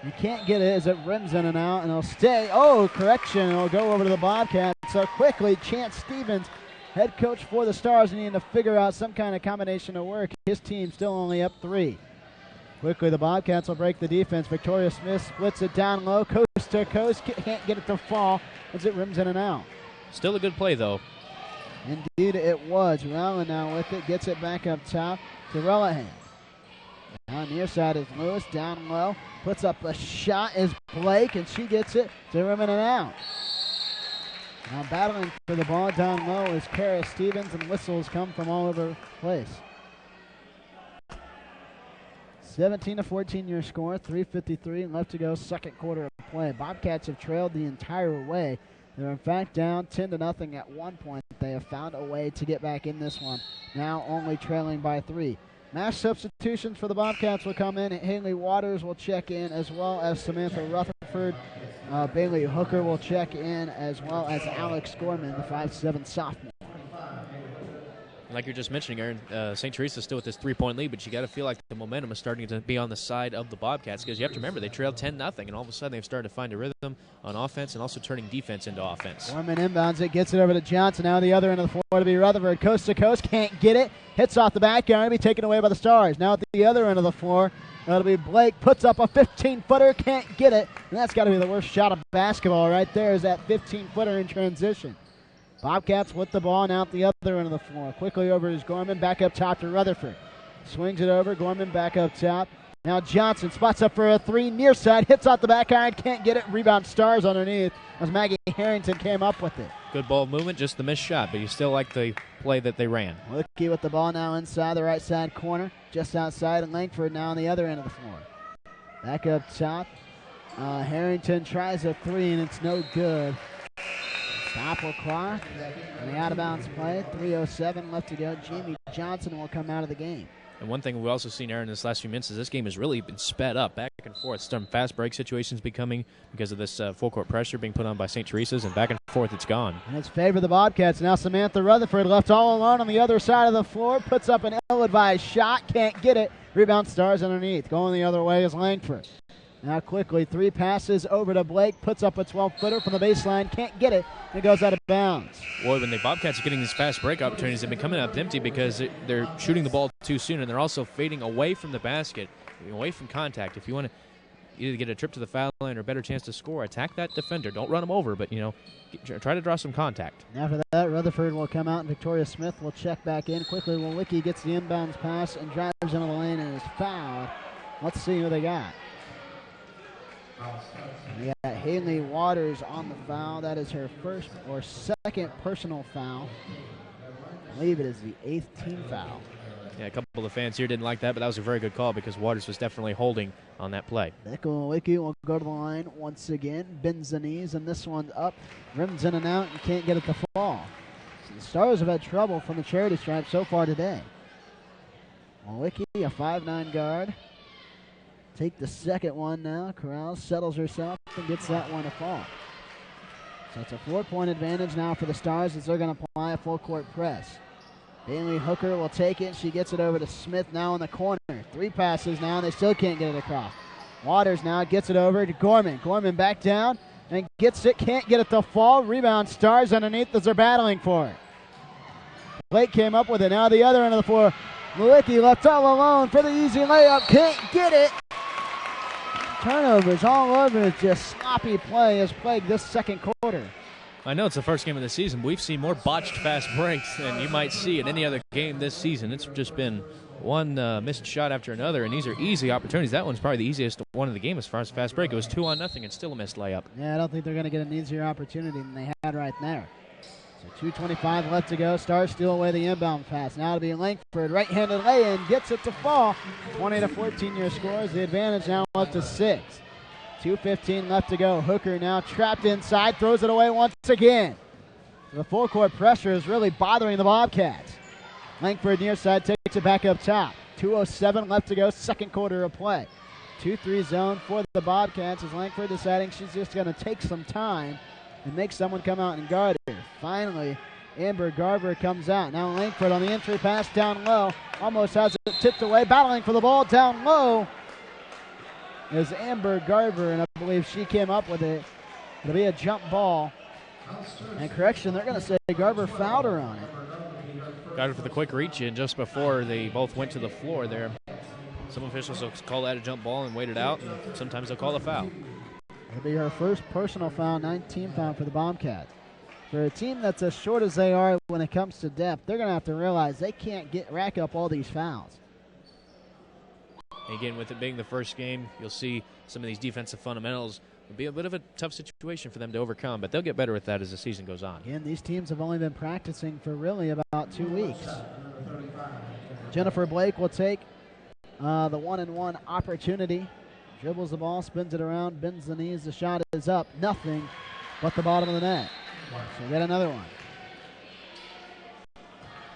S2: You can't get it as it rims in and out, and it'll stay. Oh, correction. It'll go over to the Bobcats. So quickly, Chance Stevens, head coach for the Stars, needing to figure out some kind of combination of work. His team still only up 3. Quickly, the Bobcats will break the defense. Victoria Smith splits it down low, coast to coast. Can't get it to fall as it rims in and out.
S3: Still a good play, though.
S2: Indeed, it was. Allen now with it. Gets it back up top to Relihan. On the near side is Lewis, down low. Puts up a shot is Blake, and she gets it to rim in and out. Now battling for the ball down low is Kara Stevens, and whistles come from all over the place. 17-14 your score, 3:53 left to go, second quarter of play. Bobcats have trailed the entire way. They're in fact down 10-0 at one point. They have found a way to get back in this one, now only trailing by 3. Mass substitutions for the Bobcats will come in. Haley Waters will check in, as well as Samantha Rutherford. Bailey Hooker will check in, as well as Alex Gorman, the 5'7" sophomore.
S3: Like you're just mentioning, Aaron, St. Teresa's still with this 3-point lead, but you got to feel like the momentum is starting to be on the side of the Bobcats, because you have to remember they trailed 10-0, and all of a sudden they've started to find a rhythm on offense and also turning defense into offense.
S2: Gorman inbounds it, gets it over to Johnson. Now the other end of the floor to be Rutherford. Coast to coast, can't get it. Hits off the backyard, be taken away by the Stars. Now at the other end of the floor, that'll be Blake. Puts up a 15-footer, can't get it. And that's got to be the worst shot of basketball right there, is that 15-footer in transition. Bobcats with the ball now at the other end of the floor. Quickly over is Gorman, back up top to Rutherford. Swings it over, Gorman back up top. Now Johnson spots up for a 3 near side, hits off the backhand, can't get it. Rebound Stars underneath as Maggie Harrington came up with it.
S3: Good ball movement, just the missed shot, but you still like the play that they ran.
S2: Licky with the ball now inside the right side corner, just outside, and Langford now on the other end of the floor. Back up top. Harrington tries a 3, and it's no good. Stop clock and the out-of-bounds play. 3:07 left to go. Jamie Johnson will come out of the game.
S3: And one thing we've also seen, Aaron, in this last few minutes is this game has really been sped up back and forth. Some fast break situations becoming because of this full-court pressure being put on by St. Teresa's, and back and forth it's gone.
S2: And it's favored the Bobcats. Now Samantha Rutherford left all alone on the other side of the floor. Puts up an ill-advised shot. Can't get it. Rebound Stars underneath. Going the other way is Langford. Now quickly, 3 passes over to Blake. Puts up a 12-footer from the baseline. Can't get it. And it goes out of bounds.
S3: Boy, when the Bobcats are getting these fast break opportunities, they've been coming up empty because they're shooting the ball too soon, and they're also fading away from the basket, away from contact. If you want to either get a trip to the foul line or a better chance to score, attack that defender. Don't run them over, but, try to draw some contact.
S2: And after that, Rutherford will come out, and Victoria Smith will check back in. Quickly, Walicki gets the inbounds pass and drives into the lane and is fouled. Let's see who they got. We got Haley Waters on the foul. That is her first or second personal foul. I believe it is the 8th team foul.
S3: Yeah, a couple of fans here didn't like that, but that was a very good call because Waters was definitely holding on that play.
S2: Becca Walicki will go to the line once again. Bends the knees, and this one's up. Rims in and out and can't get it to fall. So the Stars have had trouble from the charity stripe so far today. Walicki, a 5'9" guard. Take the second one now. Corral settles herself and gets that one to fall. So it's a 4-point advantage now for the Stars as they're going to apply a full-court press. Bailey Hooker will take it. She gets it over to Smith now in the corner. 3 passes now, and they still can't get it across. Waters now gets it over to Gorman. Gorman back down and gets it. Can't get it to fall. Rebound Stars underneath as they're battling for it. Blake came up with it. Now the other end of the floor. Malicki left all alone for the easy layup. Can't get it. Turnovers all over. Just sloppy play has plagued this second quarter.
S3: I know it's the first game of the season, but we've seen more botched fast breaks than you might see in any other game this season. It's just been one missed shot after another, and these are easy opportunities. That one's probably the easiest one of the game as far as fast break. It was 2-0 and still a missed layup.
S2: Yeah, I don't think they're going to get an easier opportunity than they had right there. So 2:25 left to go. Stars steal away the inbound pass. Now to be Langford. Right-handed lay-in. Gets it to fall. 20-14 your scores. The advantage now up to 6. 2:15 left to go. Hooker now trapped inside. Throws it away once again. The full-court pressure is really bothering the Bobcats. Langford near side takes it back up top. 2:07 left to go. Second quarter of play. 2-3 zone for the Bobcats as Langford deciding she's just going to take some time and make someone come out and guard her. Finally, Amber Garber comes out. Now Langford on the entry pass down low. Almost has it tipped away. Battling for the ball down low is Amber Garber, and I believe she came up with it. It'll be a jump ball. And correction, they're going to say Garber fouled her on it.
S3: Got her for the quick reach in just before they both went to the floor there. Some officials will call that a jump ball and wait it out, and sometimes they'll call a foul.
S2: It'll be her first personal foul, 9th foul for the Bobcats. For a team that's as short as they are when it comes to depth, they're going to have to realize they can't rack up all these fouls.
S3: Again, with it being the first game, you'll see some of these defensive fundamentals will be a bit of a tough situation for them to overcome, but they'll get better with that as the season goes on.
S2: Again, these teams have only been practicing for really about 2 weeks. Jennifer Blake will take the 1-and-1 opportunity. Dribbles the ball, spins it around, bends the knees. The shot is up. Nothing but the bottom of the net. So get another one.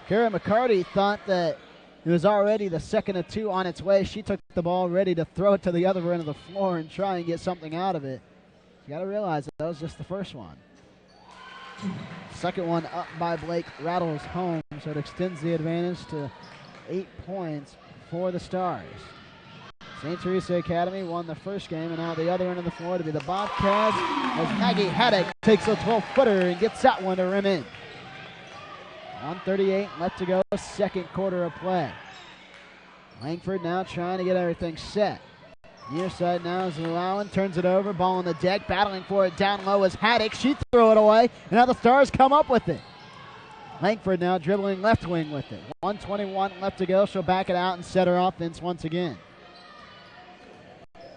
S2: Kara McCarty thought that it was already the second of two on its way. She took the ball ready to throw it to the other end of the floor and try and get something out of it. You got to realize that was just the first one. Second one up by Blake rattles home, so it extends the advantage to 8 points for the Stars. St. Teresa Academy won the first game, and now the other end of the floor to be the Bobcats as Maggie Haddock takes a 12-footer and gets that one to rim in. 1:38 left to go, second quarter of play. Langford now trying to get everything set. Near side now is Llewellyn, turns it over, ball on the deck, battling for it down low is Haddock. She threw it away, and now the Stars come up with it. Langford now dribbling left wing with it. 1:21 left to go. She'll back it out and set her offense once again.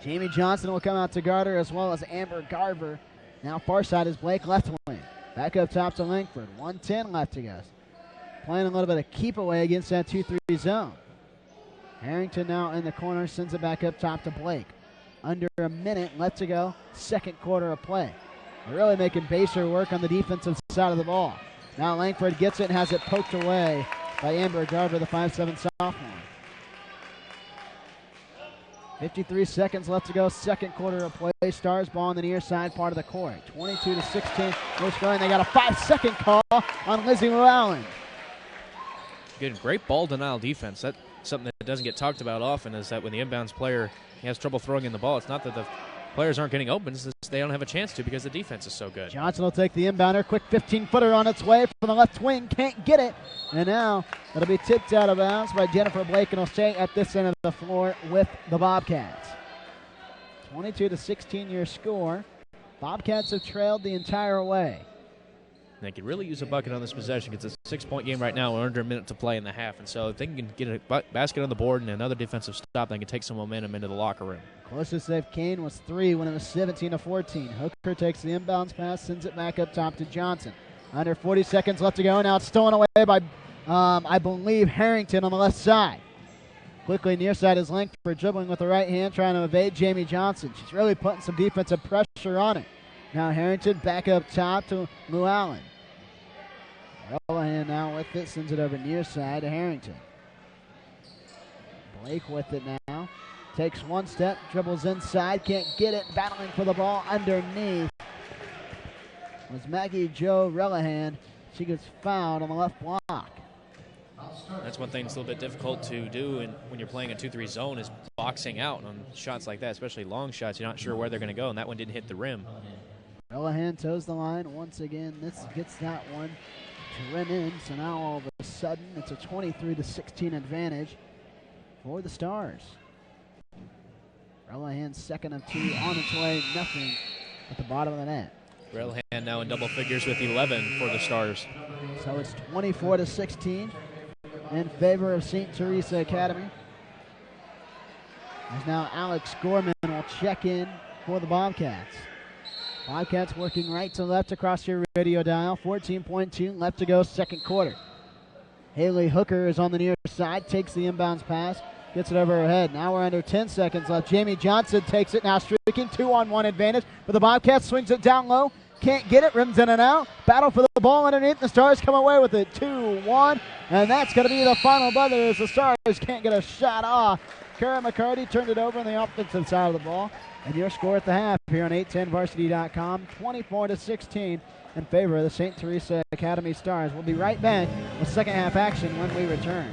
S2: Jamie Johnson will come out to guard her, as well as Amber Garver. Now far side is Blake left wing. Back up top to Langford. 1:10 left to go. Playing a little bit of keep away against that 2-3 zone. Harrington now in the corner, sends it back up top to Blake. Under a minute left to go, second quarter of play. They're really making Basehor work on the defensive side of the ball. Now Langford gets it and has it poked away by Amber Garver, the 5'7" sophomore. 53 seconds left to go, second quarter of play. Stars ball on the near side part of the court. 22-16. They're scoring. They got a 5-second call on Lizzie Llewellyn.
S3: Good, great ball denial defense. That's something that doesn't get talked about often, is that when the inbounds player has trouble throwing in the ball, it's not that the players aren't getting open, it's just they don't have a chance to because the defense is so good.
S2: Johnson will take the inbounder. Quick 15-footer on its way from the left wing. Can't get it. And now it'll be tipped out of bounds by Jennifer Blake, and will stay at this end of the floor with the Bobcats. 22-16 your score. Bobcats have trailed the entire way.
S3: They could really use a bucket on this possession. It's a 6-point game right now. We're under a minute to play in the half. And so if they can get a basket on the board and another defensive stop, they can take some momentum into the locker room.
S2: Closest they've came was 3 when it was 17-14. Hooker takes the inbounds pass, sends it back up top to Johnson. Under 40 seconds left to go. Now it's stolen away by, I believe, Harrington on the left side. Quickly near side is Langford dribbling with the right hand, trying to evade Jamie Johnson. She's really putting some defensive pressure on it. Now Harrington back up top to Llewellyn. Relihan now with it, sends it over near side to Harrington. Blake with it now. Takes one step, dribbles inside, can't get it, battling for the ball underneath. Was Maggie Jo Relihan. She gets fouled on the left block.
S3: That's one thing that's a little bit difficult to do when you're playing a 2-3 zone, is boxing out on shots like that, especially long shots. You're not sure where they're going to go, and that one didn't hit the rim.
S2: Relihan toes the line once again. This gets that one to rim in, so now all of a sudden it's a 23-16 advantage for the Stars. Relihan second of 2 on its way, nothing at the bottom of the net.
S3: Relihan now in double figures with 11 for the Stars.
S2: So it's 24-16 in favor of St. Teresa Academy. As now Alex Gorman will check in for the Bobcats. Bobcats working right to left across your radio dial. 14.2 left to go, second quarter. Haley Hooker is on the near side, takes the inbounds pass, gets it over her head. Now we're under 10 seconds left. Jamie Johnson takes it, now streaking, 2-on-1 advantage. But the Bobcats swings it down low, can't get it, rims in and out. Battle for the ball underneath, the Stars come away with it, 2-1. And that's going to be the final buzzer as the Stars can't get a shot off. Kara McCarty turned it over on the offensive side of the ball. And your score at the half here on 810varsity.com, 24-16 in favor of the St. Teresa Academy Stars. We'll be right back with second half action when we return.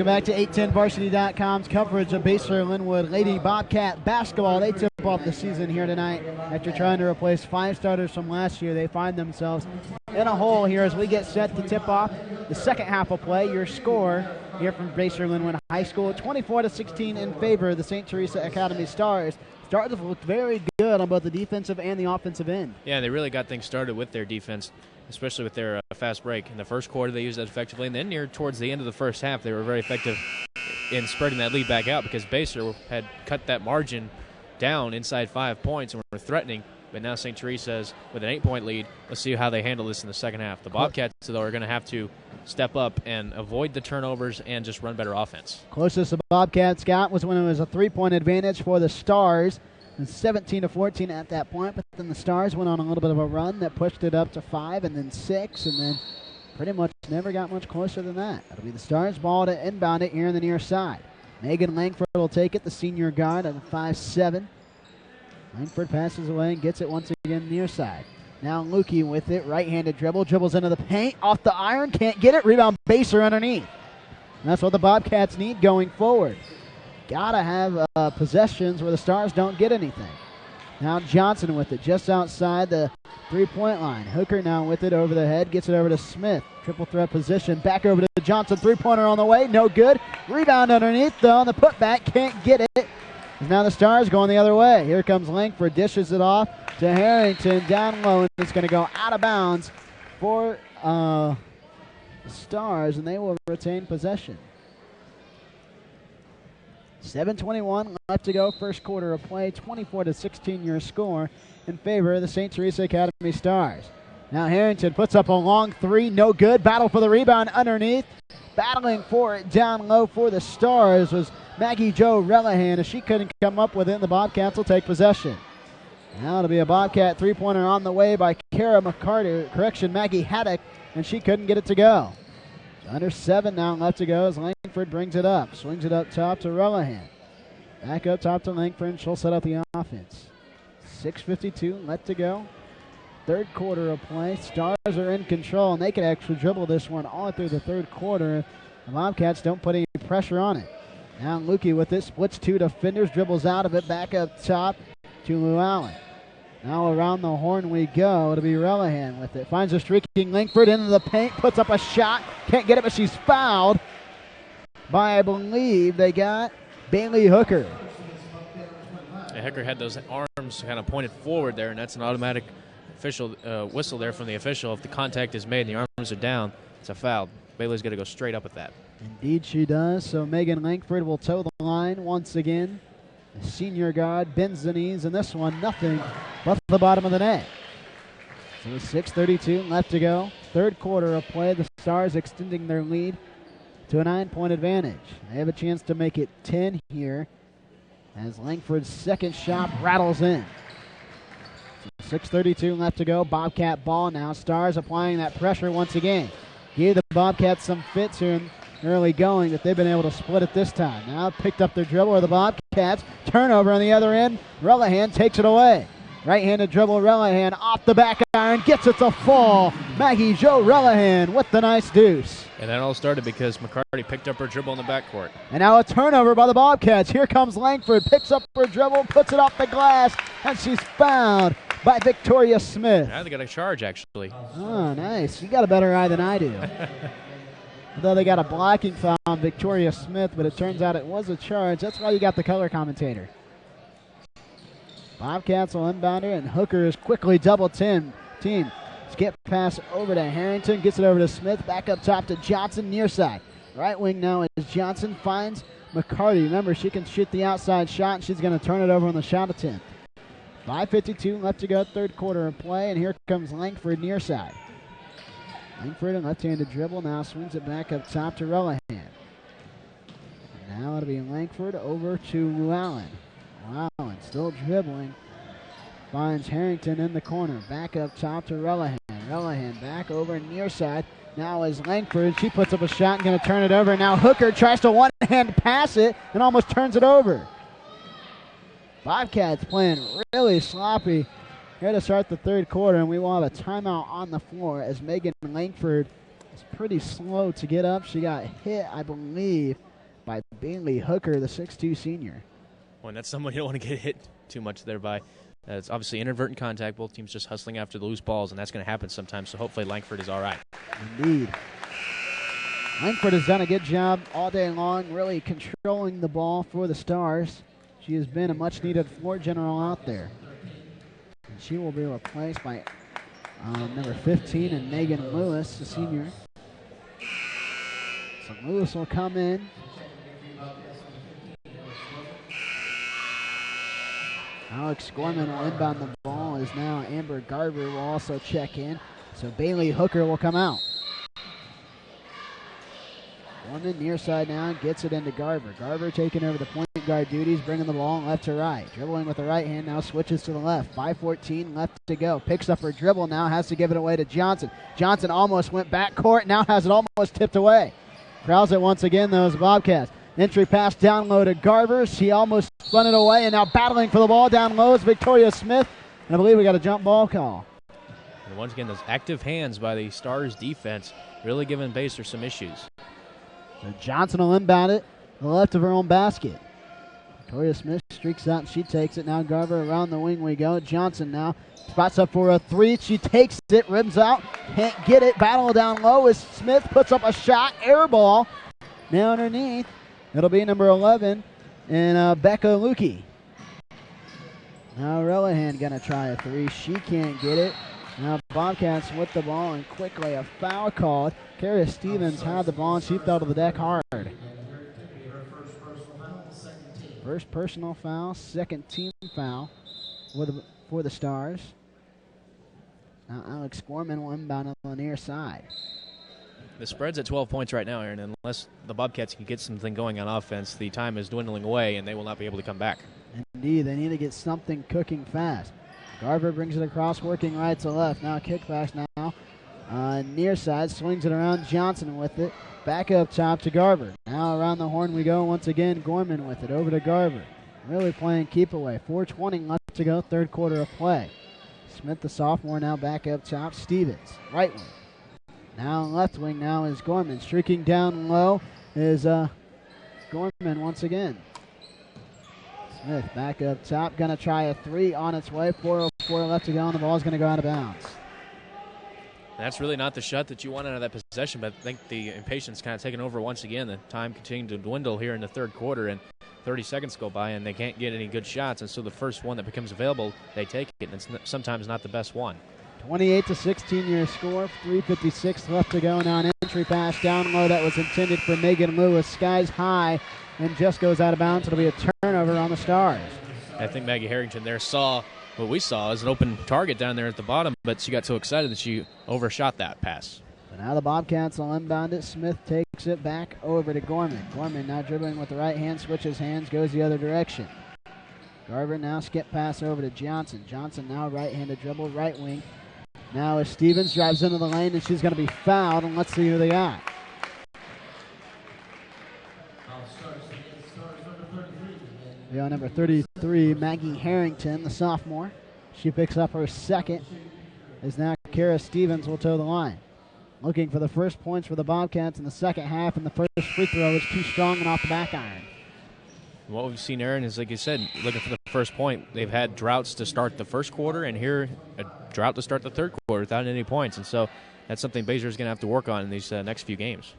S2: Welcome back to 810varsity.com's coverage of Basehor-Linwood Lady Bobcat basketball. They tip off the season here tonight after trying to replace 5 starters from last year. They find themselves in a hole here as we get set to tip off the second half of play. Your score here from Basehor-Linwood High School, 24-16 in favor of the St. Teresa Academy Stars. Stars have looked very good on both the defensive and the offensive end.
S3: Yeah, they really got things started with their defense, especially with their fast break. In the first quarter, they used that effectively, and then near towards the end of the first half, they were very effective in spreading that lead back out because Basehor had cut that margin down inside 5 points and were threatening. But now St. Teresa's with an 8-point lead. Let's see how they handle this in the second half. The Bobcats, though, are going to have to step up and avoid the turnovers and just run better offense.
S2: Closest the Bobcats got was when it was a 3-point advantage for the Stars. 17-14 at that point, but then the Stars went on a little bit of a run that pushed it up to 5 and then 6, and then pretty much never got much closer than that. It'll be the Stars' ball to inbound it here on the near side. Megan Langford will take it, the senior guard at 5'7". Langford passes away and gets it once again near side. Now Lukey with it, right-handed dribble, dribbles into the paint, off the iron, can't get it, rebound Basehor underneath. And that's what the Bobcats need going forward. Gotta have possessions where the Stars don't get anything. Now Johnson with it just outside the 3-point line. Hooker now with it over the head, gets it over to Smith. Triple threat position, back over to Johnson. 3-pointer on the way, no good. Rebound underneath though, on the putback, can't get it. Now the Stars going the other way. Here comes Langford, dishes it off to Harrington down low, and it's going to go out of bounds for the Stars, and they will retain possession. 7:21 left to go, first quarter of play. 24-16 your score in favor of the St. Teresa Academy Stars. Now Harrington puts up a long 3, no good. Battle for the rebound underneath. Battling for it down low for the Stars was Maggie Jo Relihan. As she couldn't come up with it, and the Bobcats will take possession. Now it'll be a Bobcat 3-pointer on the way by Maggie Haddock, and she couldn't get it to go. Under 7 now left to go as Langford brings it up. Swings it up top to Relihan. Back up top to Langford, and she'll set up the offense. 6:52 left to go. Third quarter of play. Stars are in control, and they can actually dribble this one all through the third quarter. The Bobcats don't put any pressure on it. Now Lukey with it, splits 2 defenders, dribbles out of it, back up top to Llewellyn. Now around the horn we go. It'll be Relihan with it. Finds a streaking Langford into the paint, puts up a shot. Can't get it, but she's fouled by, I believe, they got Bailey Hooker.
S3: Yeah, Hooker had those arms kind of pointed forward there, and that's an automatic official whistle there from the official. If the contact is made and the arms are down, it's a foul. Bailey's got to go straight up with that.
S2: Indeed she does. So Megan Langford will toe the line once again. The senior guard bends the knees, and this one, nothing but the bottom of the net. So 6:32 left to go. Third quarter of play. The Stars extending their lead to a 9-point advantage. They have a chance to make it 10 here as Langford's second shot rattles in. 6:32 left to go. Bobcat ball now. Stars applying that pressure once again. Gave the Bobcats some fits here in early going that they've been able to split it this time. Now picked up their dribble of the Bobcats. Turnover on the other end. Relihan takes it away. Right-handed dribble, Relihan off the back iron. Gets it to fall. Maggie Jo Relihan with the nice deuce.
S3: And that all started because McCarty picked up her dribble in the backcourt.
S2: And now a turnover by the Bobcats. Here comes Langford. Picks up her dribble, puts it off the glass, and she's fouled by Victoria Smith.
S3: Now they got a charge, actually.
S2: Oh, nice. You got a better eye than I do. Although they got a blocking foul on Victoria Smith, but it turns out it was a charge. That's why you got the color commentator. Bobcats will inbound her, and Hooker is quickly double team. Skip pass over to Harrington, gets it over to Smith, back up top to Johnson, near side. Right wing now is Johnson, finds McCarty. Remember, she can shoot the outside shot, and she's going to turn it over on the shot attempt. 5:52 left to go, third quarter of play, and here comes Langford near side. Langford, a left-handed dribble, now swings it back up top to Relihan. Now it'll be Langford over to Llewellyn. Llewellyn still dribbling. Finds Harrington in the corner. Back up top to Relihan. Relihan back over near side. Now is Langford. She puts up a shot and going to turn it over. Now Hooker tries to one-hand pass it and almost turns it over. Bobcats playing really sloppy here to start the third quarter, and we will have a timeout on the floor as Megan Langford is pretty slow to get up. She got hit, I believe, by Bailey Hooker, the 6'2 senior.
S3: Well, and that's someone you don't want to get hit too much there by. It's obviously inadvertent contact. Both teams just hustling after the loose balls, and that's going to happen sometimes. So hopefully Langford is all right.
S2: Indeed. Langford has done a good job all day long, really controlling the ball for the Stars. She has been a much-needed floor general out there. And she will be replaced by number 15 and Megan Lewis, the senior. So Lewis will come in. Alex Gorman will inbound the ball as now Amber Garver will also check in. So Bailey Hooker will come out. Gorman near side now, gets it into Garver. Garver taking over the point guard duties, bringing the ball left to right. Dribbling with the right hand, now switches to the left. 5:14 left to go. Picks up her dribble now, has to give it away to Johnson. Johnson almost went back court, now has it almost tipped away. Crowds it once again, those Bobcats. Entry pass down low to Garver. She almost spun it away, and now battling for the ball down low is Victoria Smith. And I believe we got a jump ball call.
S3: And once again, those active hands by the Stars defense really giving Basehor some issues.
S2: So Johnson will inbound it to the left of her own basket. Victoria Smith streaks out and she takes it. Now Garver around the wing we go. Johnson now spots up for a three. She takes it, rims out, can't get it. Battle down low as Smith puts up a shot. Air ball. Now underneath. It'll be number 11 and Becca Lukey. Now Relihan going to try a three. She can't get it. Now Bobcats with the ball and quickly a foul called. Kara Stevens had the ball and she fell to the deck hard. First personal foul, second team foul for the Stars. Now Alex Gorman will inbound on the near side.
S3: The spread's at 12 points right now, Aaron. Unless the Bobcats can get something going on offense, the time is dwindling away and they will not be able to come back.
S2: Indeed, they need to get something cooking fast. Garver brings it across, working right to left. Now kickbacks now. Near side, swings it around. Johnson with it. Back up top to Garver. Now around the horn we go once again. Gorman with it. Over to Garver. Really playing keep away. 4:20 left to go. Third quarter of play. Smith, the sophomore, now back up top. Stevens, right wing. Now left wing now is Gorman. Streaking down low is Gorman once again. Smith back up top. Going to try a three on its way. 4:04 left to go, and the ball's going to go out of bounds.
S3: That's really not the shot that you want out of that possession, but I think the impatience kind of taken over once again. The time continued to dwindle here in the third quarter, and 30 seconds go by, and they can't get any good shots, and so the first one that becomes available, they take it, and it's sometimes not the best one.
S2: 28-16 your score, 3:56 left to go. Now an entry pass down low that was intended for Megan Lewis. Skies high and just goes out of bounds. It'll be a turnover on the Stars.
S3: I think Maggie Harrington there saw what we saw as an open target down there at the bottom, but she got so excited that she overshot that pass.
S2: So now the Bobcats will inbound it. Smith takes it back over to Gorman. Gorman now dribbling with the right hand, switches hands, goes the other direction. Garver now skip pass over to Johnson. Johnson now right-handed dribble, right wing. Now as Stevens drives into the lane, and she's going to be fouled, and let's see who they got. We got number 33, Maggie Harrington, the sophomore. She picks up her second, as now Kara Stevens will toe the line. Looking for the first points for the Bobcats in the second half, and the first free throw is too strong and off the back iron.
S3: What we've seen, Aaron, is, like you said, looking for the first point. They've had droughts to start the first quarter, and here a drought to start the third quarter without any points. And so that's something Basehor's going to have to work on in these next few games.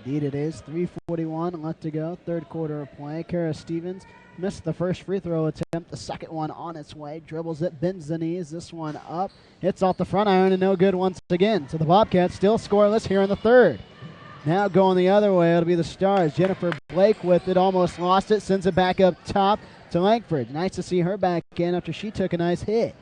S2: Indeed it is. 3:41 left to go. Third quarter of play. Kara Stevens missed the first free throw attempt. The second one on its way. Dribbles it, bends the knees. This one up. Hits off the front iron and no good once again. So the Bobcats still scoreless here in the third. Now going the other way, it'll be the Stars. Jennifer Blake with it, almost lost it, sends it back up top to Langford. Nice to see her back in after she took a nice hit.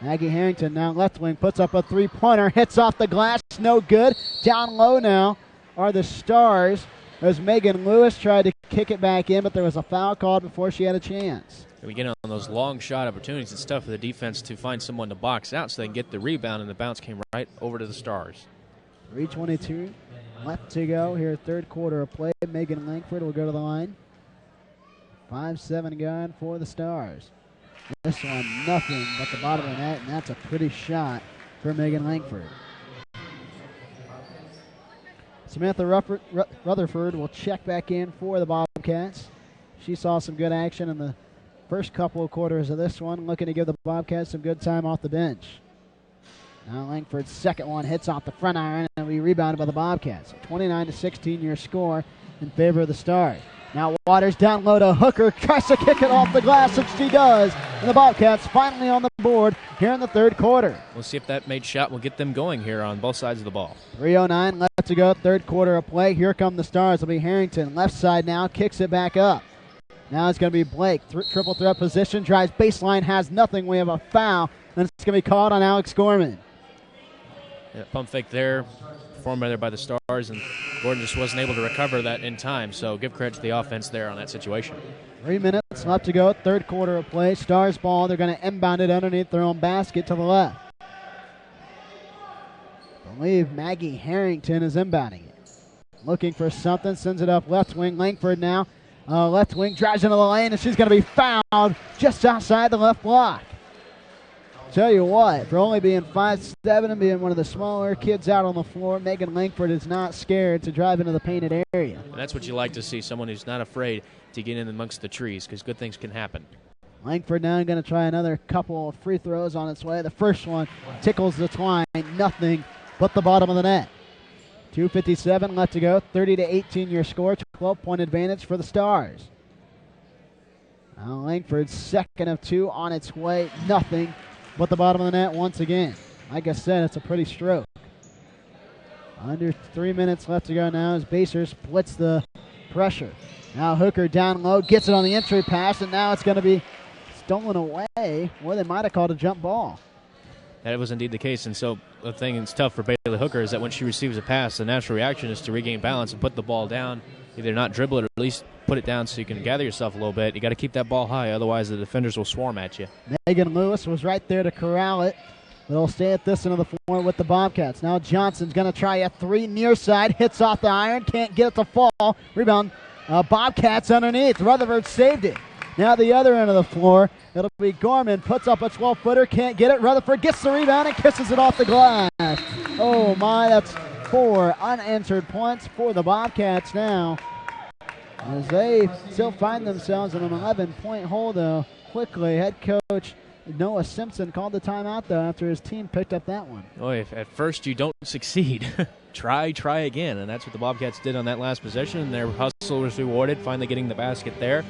S2: Maggie Harrington now left wing, puts up a three-pointer, hits off the glass, no good. Down low now are the Stars as Megan Lewis tried to kick it back in, but there was a foul called before she had a chance.
S3: We get on those long shot opportunities. It's tough for the defense to find someone to box out so they can get the rebound, and the bounce came right over to the Stars.
S2: 3:22 left to go here, third quarter of play. Megan Langford will go to the line. 5-7 gone for the Stars. This one, nothing but the bottom of the net, and that's a pretty shot for Megan Langford. Samantha Rutherford will check back in for the Bobcats. She saw some good action in the first couple of quarters of this one, looking to give the Bobcats some good time off the bench. Now Langford's second one hits off the front iron and will be rebounded by the Bobcats. 29-16 your score in favor of the Stars. Now Waters down low to Hooker, tries to kick it off the glass, and she does. And the Bobcats finally on the board here in the third quarter.
S3: We'll see if that made shot will get them going here on both sides of the ball.
S2: 3:09 left to go, third quarter of play. Here come the Stars. It'll be Harrington, left side now, kicks it back up. Now it's going to be Blake, triple threat position, drives baseline, has nothing. We have a foul, and it's going to be called on Alex Gorman.
S3: Yeah, pump fake there, performed there by the Stars, and Gordon just wasn't able to recover that in time, so give credit to the offense there on that situation.
S2: 3 minutes left to go, third quarter of play. Stars ball, they're going to inbound it underneath their own basket to the left. I believe Maggie Harrington is inbounding it. Looking for something, sends it up left wing. Langford now, left wing, drives into the lane, and she's going to be fouled just outside the left block. Tell you what, for only being 5'7" and being one of the smaller kids out on the floor, Megan Langford is not scared to drive into the painted area.
S3: And that's what you like to see, someone who's not afraid to get in amongst the trees, because good things can happen.
S2: Langford now going to try another couple of free throws on its way. The first one tickles the twine, nothing but the bottom of the net. 2:57 left to go, 30-18 your score, 12-point advantage for the Stars. Now Langford's second of two on its way, nothing but the bottom of the net once again. Like I said, it's a pretty stroke. Under 3 minutes left to go now as Baser splits the pressure. Now Hooker down low, gets it on the entry pass, and now it's going to be stolen away, or they might have called a jump ball.
S3: That was indeed the case, and so the thing that's tough for Bailey Hooker is that when she receives a pass, the natural reaction is to regain balance and put the ball down, either not dribble it or at least put it down so you can gather yourself a little bit. You got to keep that ball high, otherwise the defenders will swarm at you.
S2: Megan Lewis was right there to corral it, but it'll stay at this end of the floor with the Bobcats. Now Johnson's going to try a three near side, hits off the iron, can't get it to fall. Rebound, Bobcats underneath. Rutherford saved it. Now the other end of the floor, it'll be Gorman, puts up a 12-footer, can't get it. Rutherford gets the rebound and kisses it off the glass. Oh my, that's 4 unanswered points for the Bobcats now, as they still find themselves in an 11-point hole, though. Quickly, head coach Noah Simpson called the timeout, though, after his team picked up that one.
S3: Boy, if at first you don't succeed, try again, and that's what the Bobcats did on that last possession, and their hustle was rewarded, finally getting the basket there.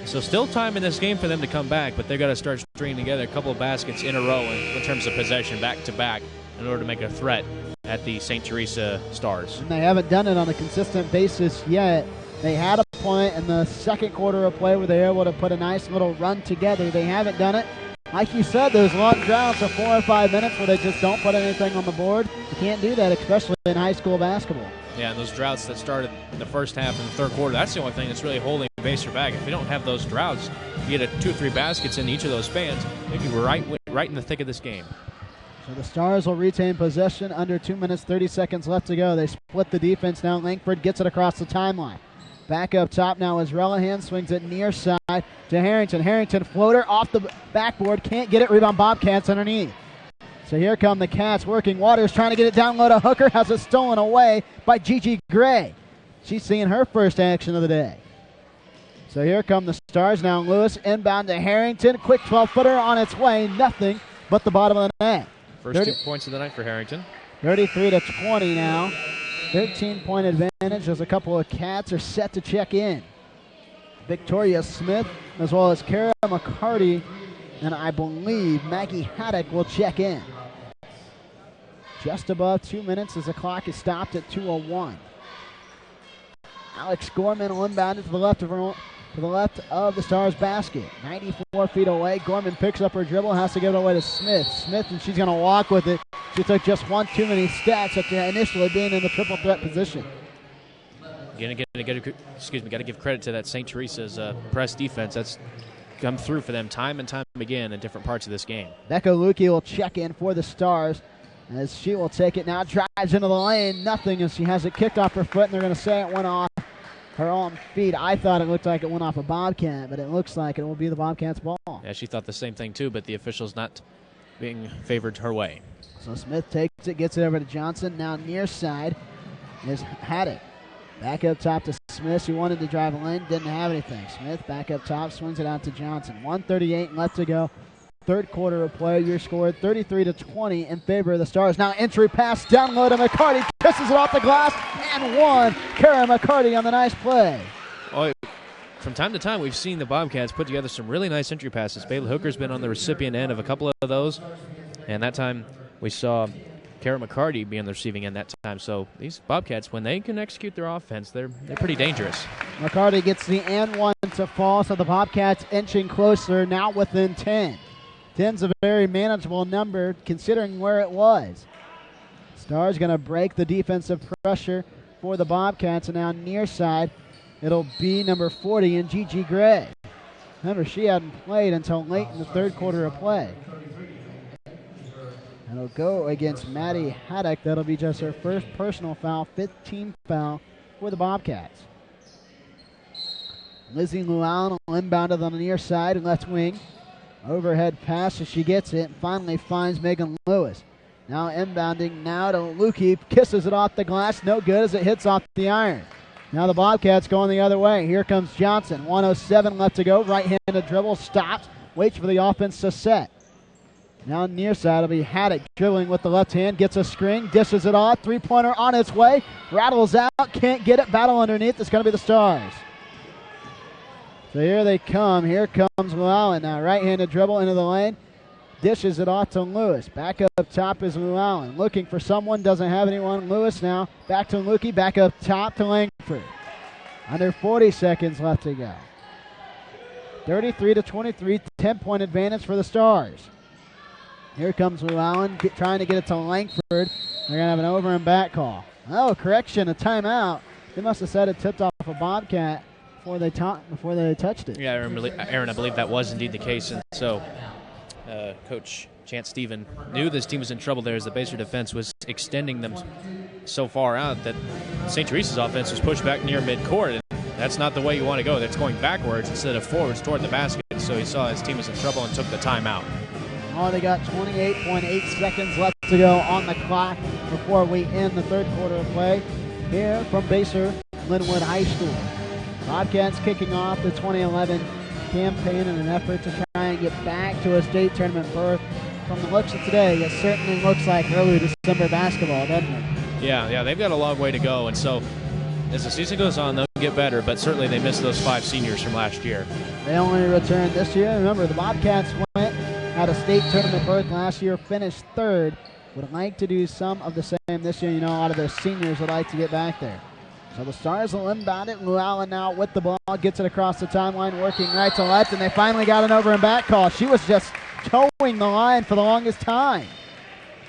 S3: So still time in this game for them to come back, but they've got to start stringing together a couple of baskets in a row in terms of possession, back-to-back, in order to make a threat at the St. Teresa Stars.
S2: And they haven't done it on a consistent basis yet. They had a point in the second quarter of play where they were able to put a nice little run together. They haven't done it. Like you said, those long droughts of 4 or 5 minutes where they just don't put anything on the board. You can't do that, especially in high school basketball.
S3: Yeah, and those droughts that started in the first half and the third quarter, that's the only thing that's really holding Baser back. If you don't have those droughts, you get 2 or 3 baskets in each of those spans, they could be right in the thick of this game.
S2: So the Stars will retain possession under 2 minutes, 30 seconds left to go. They split the defense now. Langford gets it across the timeline. Back up top now is Relihan, swings it near side to Harrington. Harrington floater off the backboard, can't get it. Rebound Bobcats underneath. So here come the Cats working. Waters trying to get it down low to Hooker, has it stolen away by Gigi Gray. She's seeing her first action of the day. So here come the Stars now. Lewis inbound to Harrington. Quick 12-footer on its way. Nothing but the bottom of the net.
S3: First 2 points of the night for Harrington.
S2: 33-20 now. 13-point advantage as a couple of Cats are set to check in. Victoria Smith as well as Kara McCarty and I believe Maggie Haddock will check in. Just above 2 minutes as the clock is stopped at 2:01. Alex Gorman will inbound it to the left of the Stars basket. 94 feet away. Gorman picks up her dribble, has to give it away to Smith. Smith, and she's going to walk with it. She took just one too many steps after initially being in the triple threat position.
S3: Got to give credit to that St. Teresa's press defense. That's come through for them time and time again in different parts of this game.
S2: Becca Lukey will check in for the Stars as she will take it now. Drives into the lane. Nothing as she has it kicked off her foot, and they're going to say it went off her own feet. I thought it looked like it went off a Bobcat, but it looks like it will be the Bobcats' ball.
S3: Yeah, she thought the same thing too, but the officials not being favored her way.
S2: So Smith takes it, gets it over to Johnson. Now near side. is Haddock. Back up top to Smith. She wanted to drive a lane, didn't have anything. Smith back up top, swings it out to Johnson. 1:38 left to go. Third quarter of play. Your score 33-20 in favor of the Stars. Now entry pass down low to McCarty. Kisses it off the glass and one. Kara McCarty on the nice play.
S3: Oh, from time to time, we've seen the Bobcats put together some really nice entry passes. Bailey Hooker's been on the recipient end of a couple of those, and that time we saw Kara McCarty be on the receiving end that time. So these Bobcats, when they can execute their offense, they're pretty dangerous.
S2: McCarty gets the and one to fall, so the Bobcats inching closer, now within 10. 10's a very manageable number considering where it was. Stars going to break the defensive pressure for the Bobcats, and now near side it'll be number 40 in Gigi Gray. Remember, she hadn't played until late in the third quarter of play. It'll go against Maddie Haddock. That'll be just her first personal foul, 5th team foul for the Bobcats. Lizzie Llewellyn inbounded on the near side, left wing. Overhead pass as she gets it and finally finds Megan Lewis. Now inbounding now to Lukey. Kisses it off the glass. No good as it hits off the iron. Now the Bobcats going the other way. Here comes Johnson. 1:07 left to go. Right-handed dribble. Stops. Waits for the offense to set. Now near side will be Haddock dribbling with the left hand. Gets a screen. Dishes it off. Three-pointer on its way. Rattles out. Can't get it. Battle underneath. It's going to be the Stars. So here they come. Here comes Llewellyn now. Right-handed dribble into the lane. Dishes it off to Lewis. Back up top is Llewellyn. Looking for someone. Doesn't have anyone. Lewis now. Back to Lukey. Back up top to Langford. Under 40 seconds left to go. 33-23. 10-point advantage for the Stars. Here comes Llewellyn trying to get it to Langford. They're going to have an over and back call. Oh, correction. A timeout. They must have said it tipped off a Bobcat before they touched it.
S3: Yeah, Aaron, I believe that was indeed the case. And so Coach Chance Stephen knew this team was in trouble there as the Basehor defense was extending them so far out that St. Teresa's offense was pushed back near midcourt. And that's not the way you want to go. That's going backwards instead of forwards toward the basket. So he saw his team was in trouble and took the timeout.
S2: Oh, they got 28.8 seconds left to go on the clock before we end the third quarter of play here from Basehor-Linwood High School. Bobcats kicking off the 2011 campaign in an effort to try and get back to a state tournament berth. From the looks of today, it certainly looks like early December basketball, doesn't it?
S3: Yeah, they've got a long way to go, and so as the season goes on, they'll get better, but certainly they missed those 5 seniors from last year.
S2: They only returned this year. Remember, the Bobcats had a state tournament berth last year, finished 3rd. Would like to do some of the same this year. You know, a lot of their seniors would like to get back there. So the Stars will inbound it. Llewellyn now with the ball, gets it across the timeline, working right to left, and they finally got an over and back call. She was just towing the line for the longest time.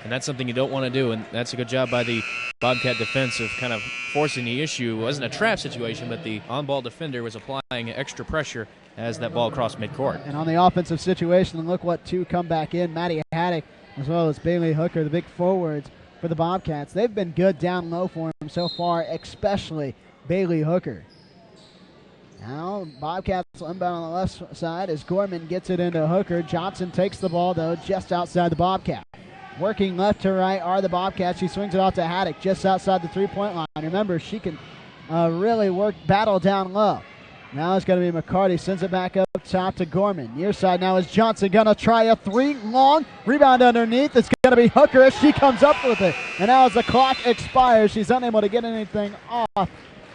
S3: And that's something you don't want to do, and that's a good job by the Bobcat defense of kind of forcing the issue. It wasn't a trap situation, but the on-ball defender was applying extra pressure as that ball crossed midcourt.
S2: And on the offensive situation, look what 2 come back in. Maddie Haddock as well as Bailey Hooker, the big forwards for the Bobcats. They've been good down low for them so far, especially Bailey Hooker. Now Bobcats will inbound on the left side as Gorman gets it into Hooker. Johnson takes the ball, though, just outside the Bobcat. Working left to right are the Bobcats. She swings it off to Haddock just outside the three-point line. Remember, she can really battle down low. Now it's going to be McCarty. Sends it back up top to Gorman. Near side now is Johnson going to try a 3 long. Rebound underneath. It's going to be Hooker as she comes up with it. And now as the clock expires, she's unable to get anything off.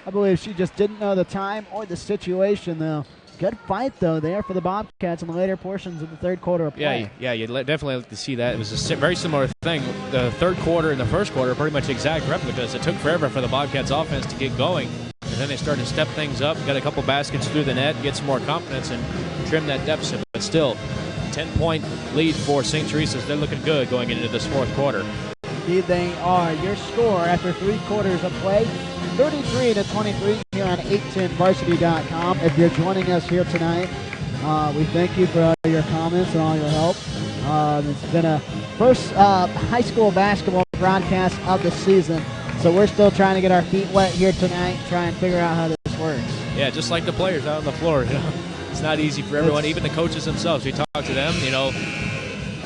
S2: I believe she just didn't know the time or the situation, though. Good fight, though, there for the Bobcats in the later portions of the third quarter of play.
S3: Yeah, you'd definitely like to see that. It was a very similar thing. The third quarter and the first quarter are pretty much exact replicas. It took forever for the Bobcats offense to get going. And then they started to step things up, got a couple baskets through the net, get some more confidence, and trim that deficit. But still, 10-point lead for St. Teresa's. They're looking good going into this fourth quarter.
S2: Indeed they are. Your score after 3 quarters of play, 33-23 here on 810varsity.com. If you're joining us here tonight, we thank you for all your comments and all your help. It's been a first high school basketball broadcast of the season, so we're still trying to get our feet wet here tonight, try and figure out how this works.
S3: Yeah, just like the players out on the floor. You know, it's not easy for everyone, even the coaches themselves. We talk to them, you know,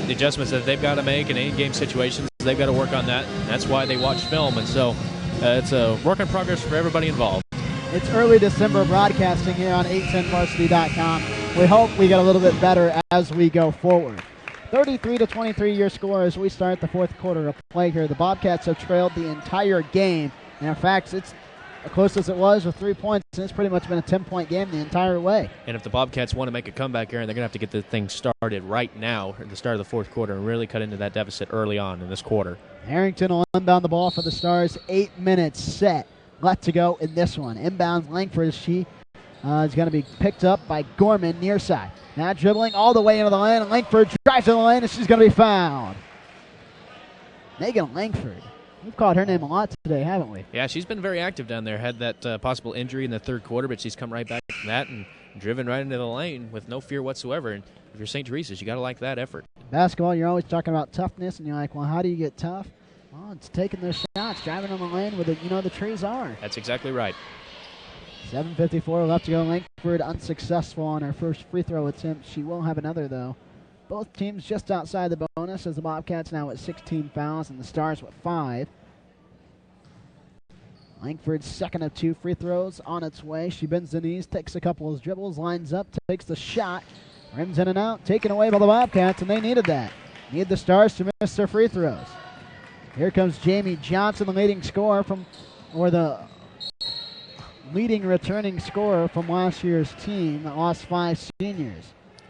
S3: the adjustments that they've got to make in in-game situations, they've got to work on that. That's why they watch film, and so it's a work in progress for everybody involved.
S2: It's early December broadcasting here on 810varsity.com. We hope we get a little bit better as we go forward. 33-23 your score as we start the fourth quarter of play here. The Bobcats have trailed the entire game. And in fact, it's as close as it was with 3 points, and it's pretty much been a 10-point game the entire way.
S3: And if the Bobcats want to make a comeback here, they're going to have to get the thing started right now at the start of the fourth quarter and really cut into that deficit early on in this quarter.
S2: Harrington will inbound the ball for the Stars. 8 minutes set left to go in this one. Inbounds Langford. She is going to be picked up by Gorman near side. Now dribbling all the way into the lane, and Langford drives to the lane, and she's going to be fouled. Megan Langford. We've called her name a lot today, haven't we?
S3: Yeah, she's been very active down there. Had that possible injury in the third quarter, but she's come right back from that and driven right into the lane with no fear whatsoever. And if you're St. Teresa's, you got to like that effort.
S2: Basketball, you're always talking about toughness, and you're like, well, how do you get tough? Well, it's taking those shots, driving on the lane where the trees are.
S3: That's exactly right.
S2: 7:54 left to go. Langford unsuccessful on her first free throw attempt. She will have another, though. Both teams just outside the bonus as the Bobcats now at 16 fouls and the Stars with 5. Langford's second of 2 free throws on its way. She bends the knees, takes a couple of dribbles, lines up, takes the shot, rims in and out, taken away by the Bobcats, and they needed that. Need the Stars to miss their free throws. Here comes Jamie Johnson, the leading scorer the leading returning scorer from last year's team that lost 5 seniors.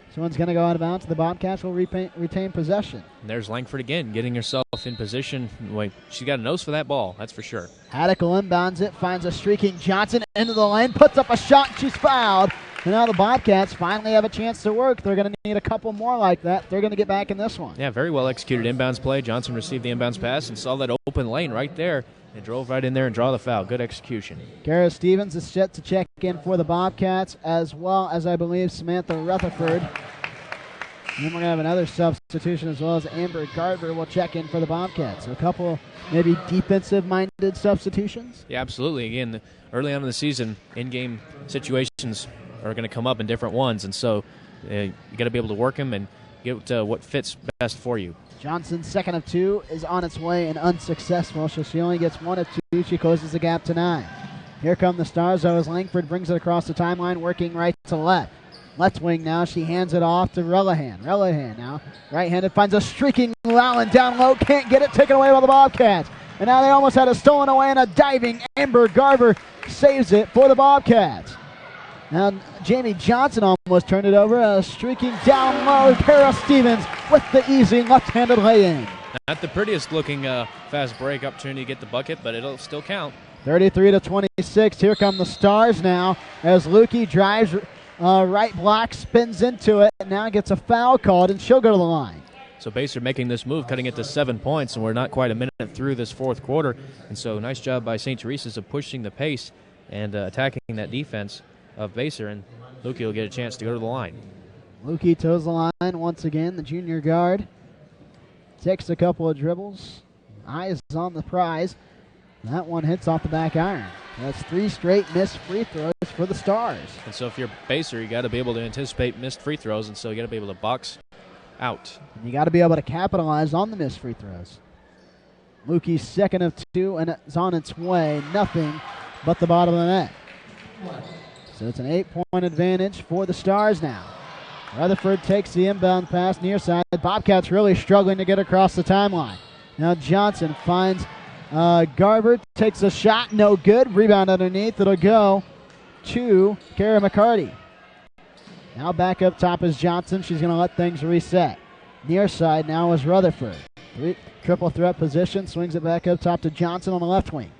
S2: This one's going to go out of bounds. The Bobcats will retain possession.
S3: And there's Langford again, getting herself in position. Wait, she's got a nose for that ball, that's for sure.
S2: Haddock will inbounds it, finds a streaking Johnson into the lane, puts up a shot, and she's fouled. And now the Bobcats finally have a chance to work. They're going to need a couple more like that. They're going to get back in this one.
S3: Yeah, very well executed inbounds play. Johnson received the inbounds pass and saw that open lane right there and drove right in there and draw the foul. Good execution.
S2: Kara Stevens is set to check in for the Bobcats, as well as, I believe, Samantha Rutherford. And then we're going to have another substitution, as well as Amber Garber will check in for the Bobcats. So a couple maybe defensive-minded substitutions.
S3: Yeah, absolutely. Again, early on in the season, in-game situations are going to come up in different ones, and so you got to be able to work them and get what fits best for you.
S2: Johnson's second of 2 is on its way and unsuccessful, so she only gets 1 of 2. She closes the gap to 9. Here come the Stars, though, as Langford brings it across the timeline, working right to left. Left wing now, she hands it off to Relihan. Relihan now, right-handed, finds a streaking Lowen down low, can't get it, taken away by the Bobcats. And now they almost had it stolen away, and a diving Amber Garber saves it for the Bobcats. Now Jamie Johnson almost turned it over, streaking down low. Kara Stevens with the easy left-handed lay-in.
S3: Not the prettiest looking fast break opportunity to get the bucket, but it'll still count.
S2: 33-26, here come the Stars now as Lukey drives right block, spins into it, and now gets a foul called, and she'll go to the line.
S3: So Basehor making this move, cutting it to 7 points, and we're not quite a minute through this fourth quarter. And so nice job by St. Teresa's of pushing the pace and attacking that defense of Basehor, and Lukey will get a chance to go to the line.
S2: Lukey toes the line once again. The junior guard takes a couple of dribbles. Eyes on the prize. That one hits off the back iron. That's 3 straight missed free throws for the Stars.
S3: And so if you're Basehor, you got to be able to anticipate missed free throws, and so you got to be able to box out.
S2: You got to be able to capitalize on the missed free throws. Lukey's second of 2, and it's on its way. Nothing but the bottom of the net. So it's an 8-point advantage for the Stars now. Rutherford takes the inbound pass near side. Bobcats really struggling to get across the timeline. Now Johnson finds Garber, takes a shot, no good. Rebound underneath. It'll go to Kara McCarty. Now back up top is Johnson. She's going to let things reset. Near side now is Rutherford. Triple threat position. Swings it back up top to Johnson on the left wing.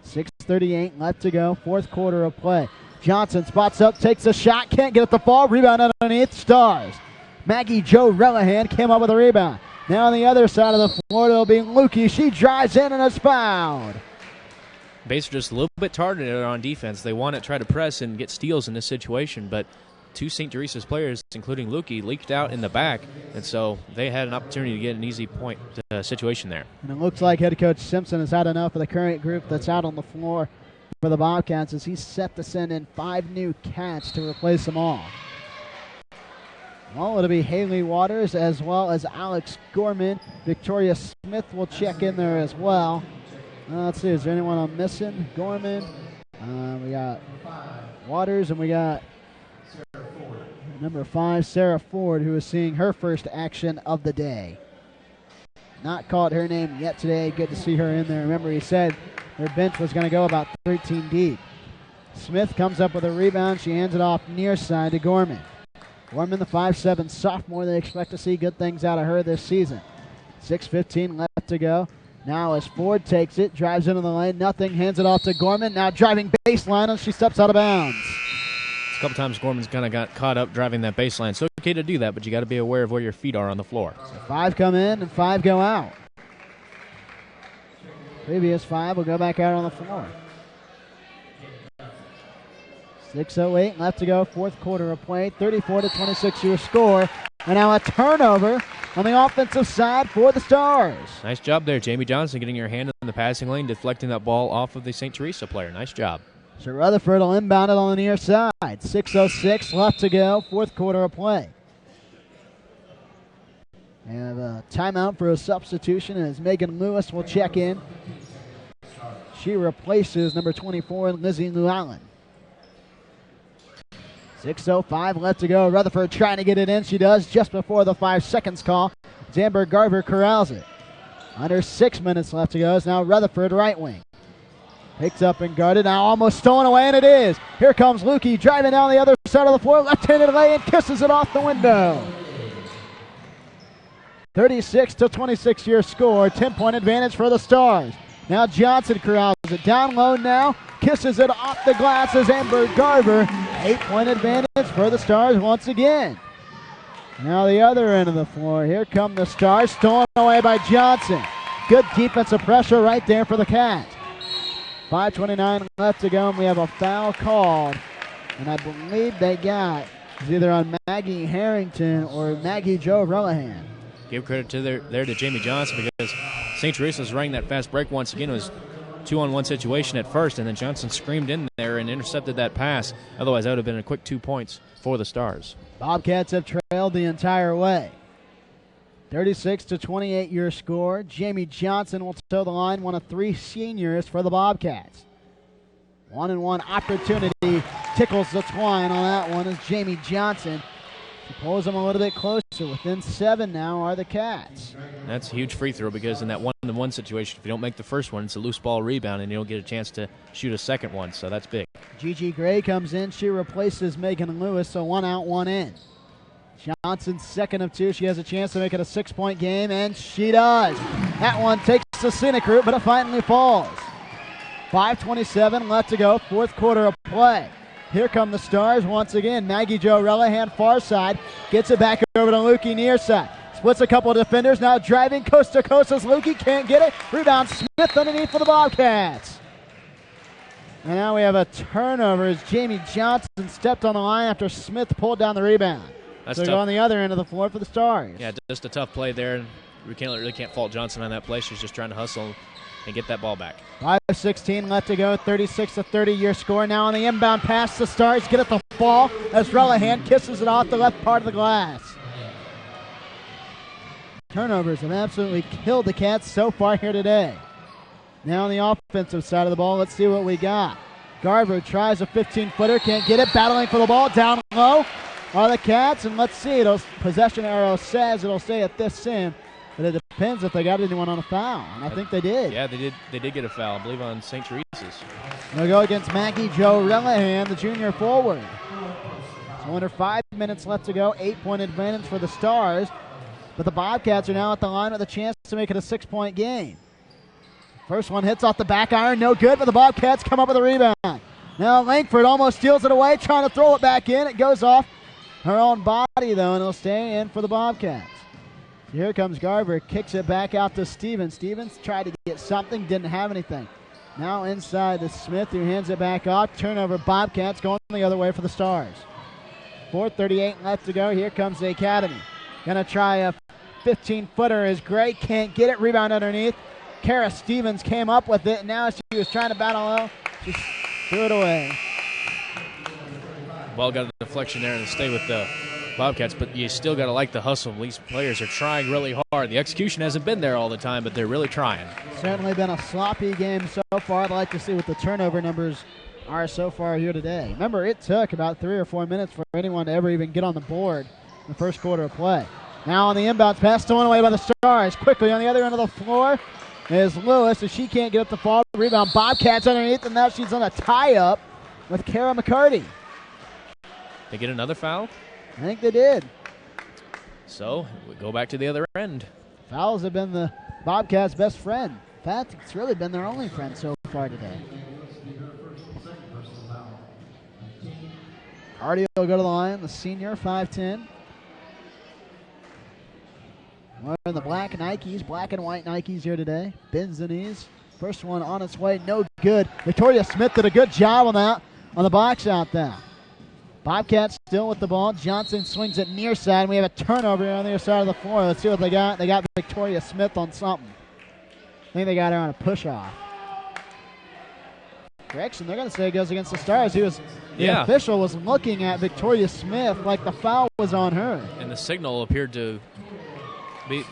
S2: 6:38 left to go. Fourth quarter of play. Johnson spots up, takes a shot, can't get it to fall. Rebound underneath. Stars. Maggie Jo Relihan came up with a rebound. Now on the other side of the floor, it'll be Lukey. She drives in and is fouled.
S3: Basehor just a little bit targeted on defense. They want to try to press and get steals in this situation, but 2 St. Teresa's players, including Lukey, leaked out in the back, and so they had an opportunity to get an easy point situation there.
S2: And it looks like head coach Simpson has had enough of the current group that's out on the floor for the Bobcats as he's set to send in 5 new cats to replace them all. Well, it'll be Haley Waters as well as Alex Gorman. Victoria Smith will check in there as well. Let's see, is there anyone I'm missing? Gorman. We got Waters, and we got number 5, Sarah Ford, who is seeing her first action of the day. Not called her name yet today. Good to see her in there. Remember, he said their bench was going to go about 13 deep. Smith comes up with a rebound. She hands it off near side to Gorman. Gorman, the 5'7" sophomore. They expect to see good things out of her this season. 6:15 left to go. Now as Ford takes it, drives into the lane, nothing, hands it off to Gorman. Now driving baseline, and she steps out of bounds.
S3: A couple times Gorman's kind of got caught up driving that baseline. So okay to do that, but you got to be aware of where your feet are on the floor.
S2: So 5 come in and 5 go out. Previous 5 will go back out on the floor. 6:08 left to go, fourth quarter of play. 34-26 your score. And now a turnover on the offensive side for the Stars.
S3: Nice job there, Jamie Johnson, getting your hand in the passing lane, deflecting that ball off of the St. Teresa player. Nice job.
S2: So Rutherford will inbound it on the near side. 6:06 left to go, fourth quarter of play. We have a timeout for a substitution as Megan Lewis will check in. She replaces number 24, Lizzie Llewellyn. 6:05 left to go. Rutherford trying to get it in. She does just before the 5 seconds call. Zamber Garver corrals it. Under 6 minutes left to go is now Rutherford right wing. Picked up and guarded. Now almost stolen away, and it is. Here comes Lukey driving down the other side of the floor. Left-handed lay and kisses it off the window. 36-26 your score. 10-point advantage for the Stars. Now Johnson corrals it. Down low now. Kisses it off the glass as Amber Garver. 8-point advantage for the Stars once again. Now the other end of the floor. Here come the Stars. Stolen away by Johnson. Good defensive pressure right there for the Cats. 5:29 left to go, and we have a foul called. And I believe they got is either on Maggie Harrington or Maggie Jo Relihan.
S3: Give credit to there to Jamie Johnson because St. Teresa's running that fast break once again. It was 2-on-1 situation at first, and then Johnson screamed in there and intercepted that pass. Otherwise, that would have been a quick 2 points for the Stars.
S2: Bobcats have trailed the entire way. 36-28 your score. Jamie Johnson will toe the line, one of 3 seniors for the Bobcats. 1-and-1 opportunity tickles the twine on that one as Jamie Johnson pulls them a little bit closer. Within 7 now are the Cats.
S3: That's a huge free throw because in that 1-on-1 situation, if you don't make the first one, it's a loose ball rebound and you don't get a chance to shoot a second one, so that's big.
S2: Gigi Gray comes in. She replaces Megan Lewis, so 1 out, 1 in. Johnson's second of 2. She has a chance to make it a 6-point game, and she does. That one takes the scenic route, but it finally falls. 5:27 left to go, fourth quarter of play. Here come the Stars once again. Maggie Jo Relihan, far side, gets it back over to Lukey near side. Splits a couple of defenders, now driving coast to coast as Lukey can't get it. Rebound Smith underneath for the Bobcats. And now we have a turnover as Jamie Johnson stepped on the line after Smith pulled down the rebound.
S3: That's
S2: so
S3: tough.
S2: Go on the other end of the floor for the Stars.
S3: Yeah, just a tough play there. We really can't fault Johnson on that play. She's just trying to hustle and get that ball back.
S2: 5:16 left to go, 36-30 your score. Now on the inbound pass, the Stars get it to fall as Relihan kisses it off the left part of the glass. Turnovers have absolutely killed the Cats so far here today. Now on the offensive side of the ball, let's see what we got. Garver tries a 15-footer, can't get it, battling for the ball, down low are the Cats, and let's see, possession arrow says it'll stay at this sim, but it depends if they got anyone on a foul, and I think they did.
S3: Yeah, they did get a foul, I believe, on St. Teresa's.
S2: They'll go against Maggie Jo Relihan, the junior forward. So under 5 minutes left to go, 8-point advantage for the Stars, but the Bobcats are now at the line with a chance to make it a 6-point game. First one hits off the back iron, no good, but the Bobcats come up with a rebound. Now Langford almost steals it away, trying to throw it back in. It goes off her own body, though, and it'll stay in for the Bobcats. Here comes Garver, kicks it back out to Stevens. Stevens tried to get something, didn't have anything. Now inside to Smith, who hands it back off. Turnover, Bobcats going the other way for the Stars. 4:38 left to go. Here comes the Academy. Gonna try a 15-footer as Gray can't get it. Rebound underneath. Kara Stevens came up with it, and now she was trying to battle low. She threw it away.
S3: Ball got a deflection there and stay with the Bobcats, but you still got to like the hustle. These players are trying really hard. The execution hasn't been there all the time, but they're really trying.
S2: Certainly been a sloppy game so far. I'd like to see what the turnover numbers are so far here today. Remember, it took about 3 or 4 minutes for anyone to ever even get on the board in the first quarter of play. Now on the inbounds pass, stolen away by the Stars. Quickly on the other end of the floor is Lewis, as she can't get up the fall. Rebound, Bobcats underneath, and now she's on a tie-up with Kara McCarty.
S3: They get another foul?
S2: I think they did.
S3: So we go back to the other end.
S2: Fouls have been the Bobcats' best friend. In fact, it's really been their only friend so far today. Hardy will go to the line, the senior, 5'10". Wearing the black Nikes, black and white Nikes here today. Bends the knees. First one on its way, no good. Victoria Smith did a good job on that, on the box out there. Bobcats still with the ball. Johnson swings it near side, and we have a turnover on the other side of the floor. Let's see what they got. They got Victoria Smith on something. I think they got her on a push-off. Correction, they're going to say it goes against the Stars. The official was looking at Victoria Smith like the foul was on her.
S3: And the signal appeared to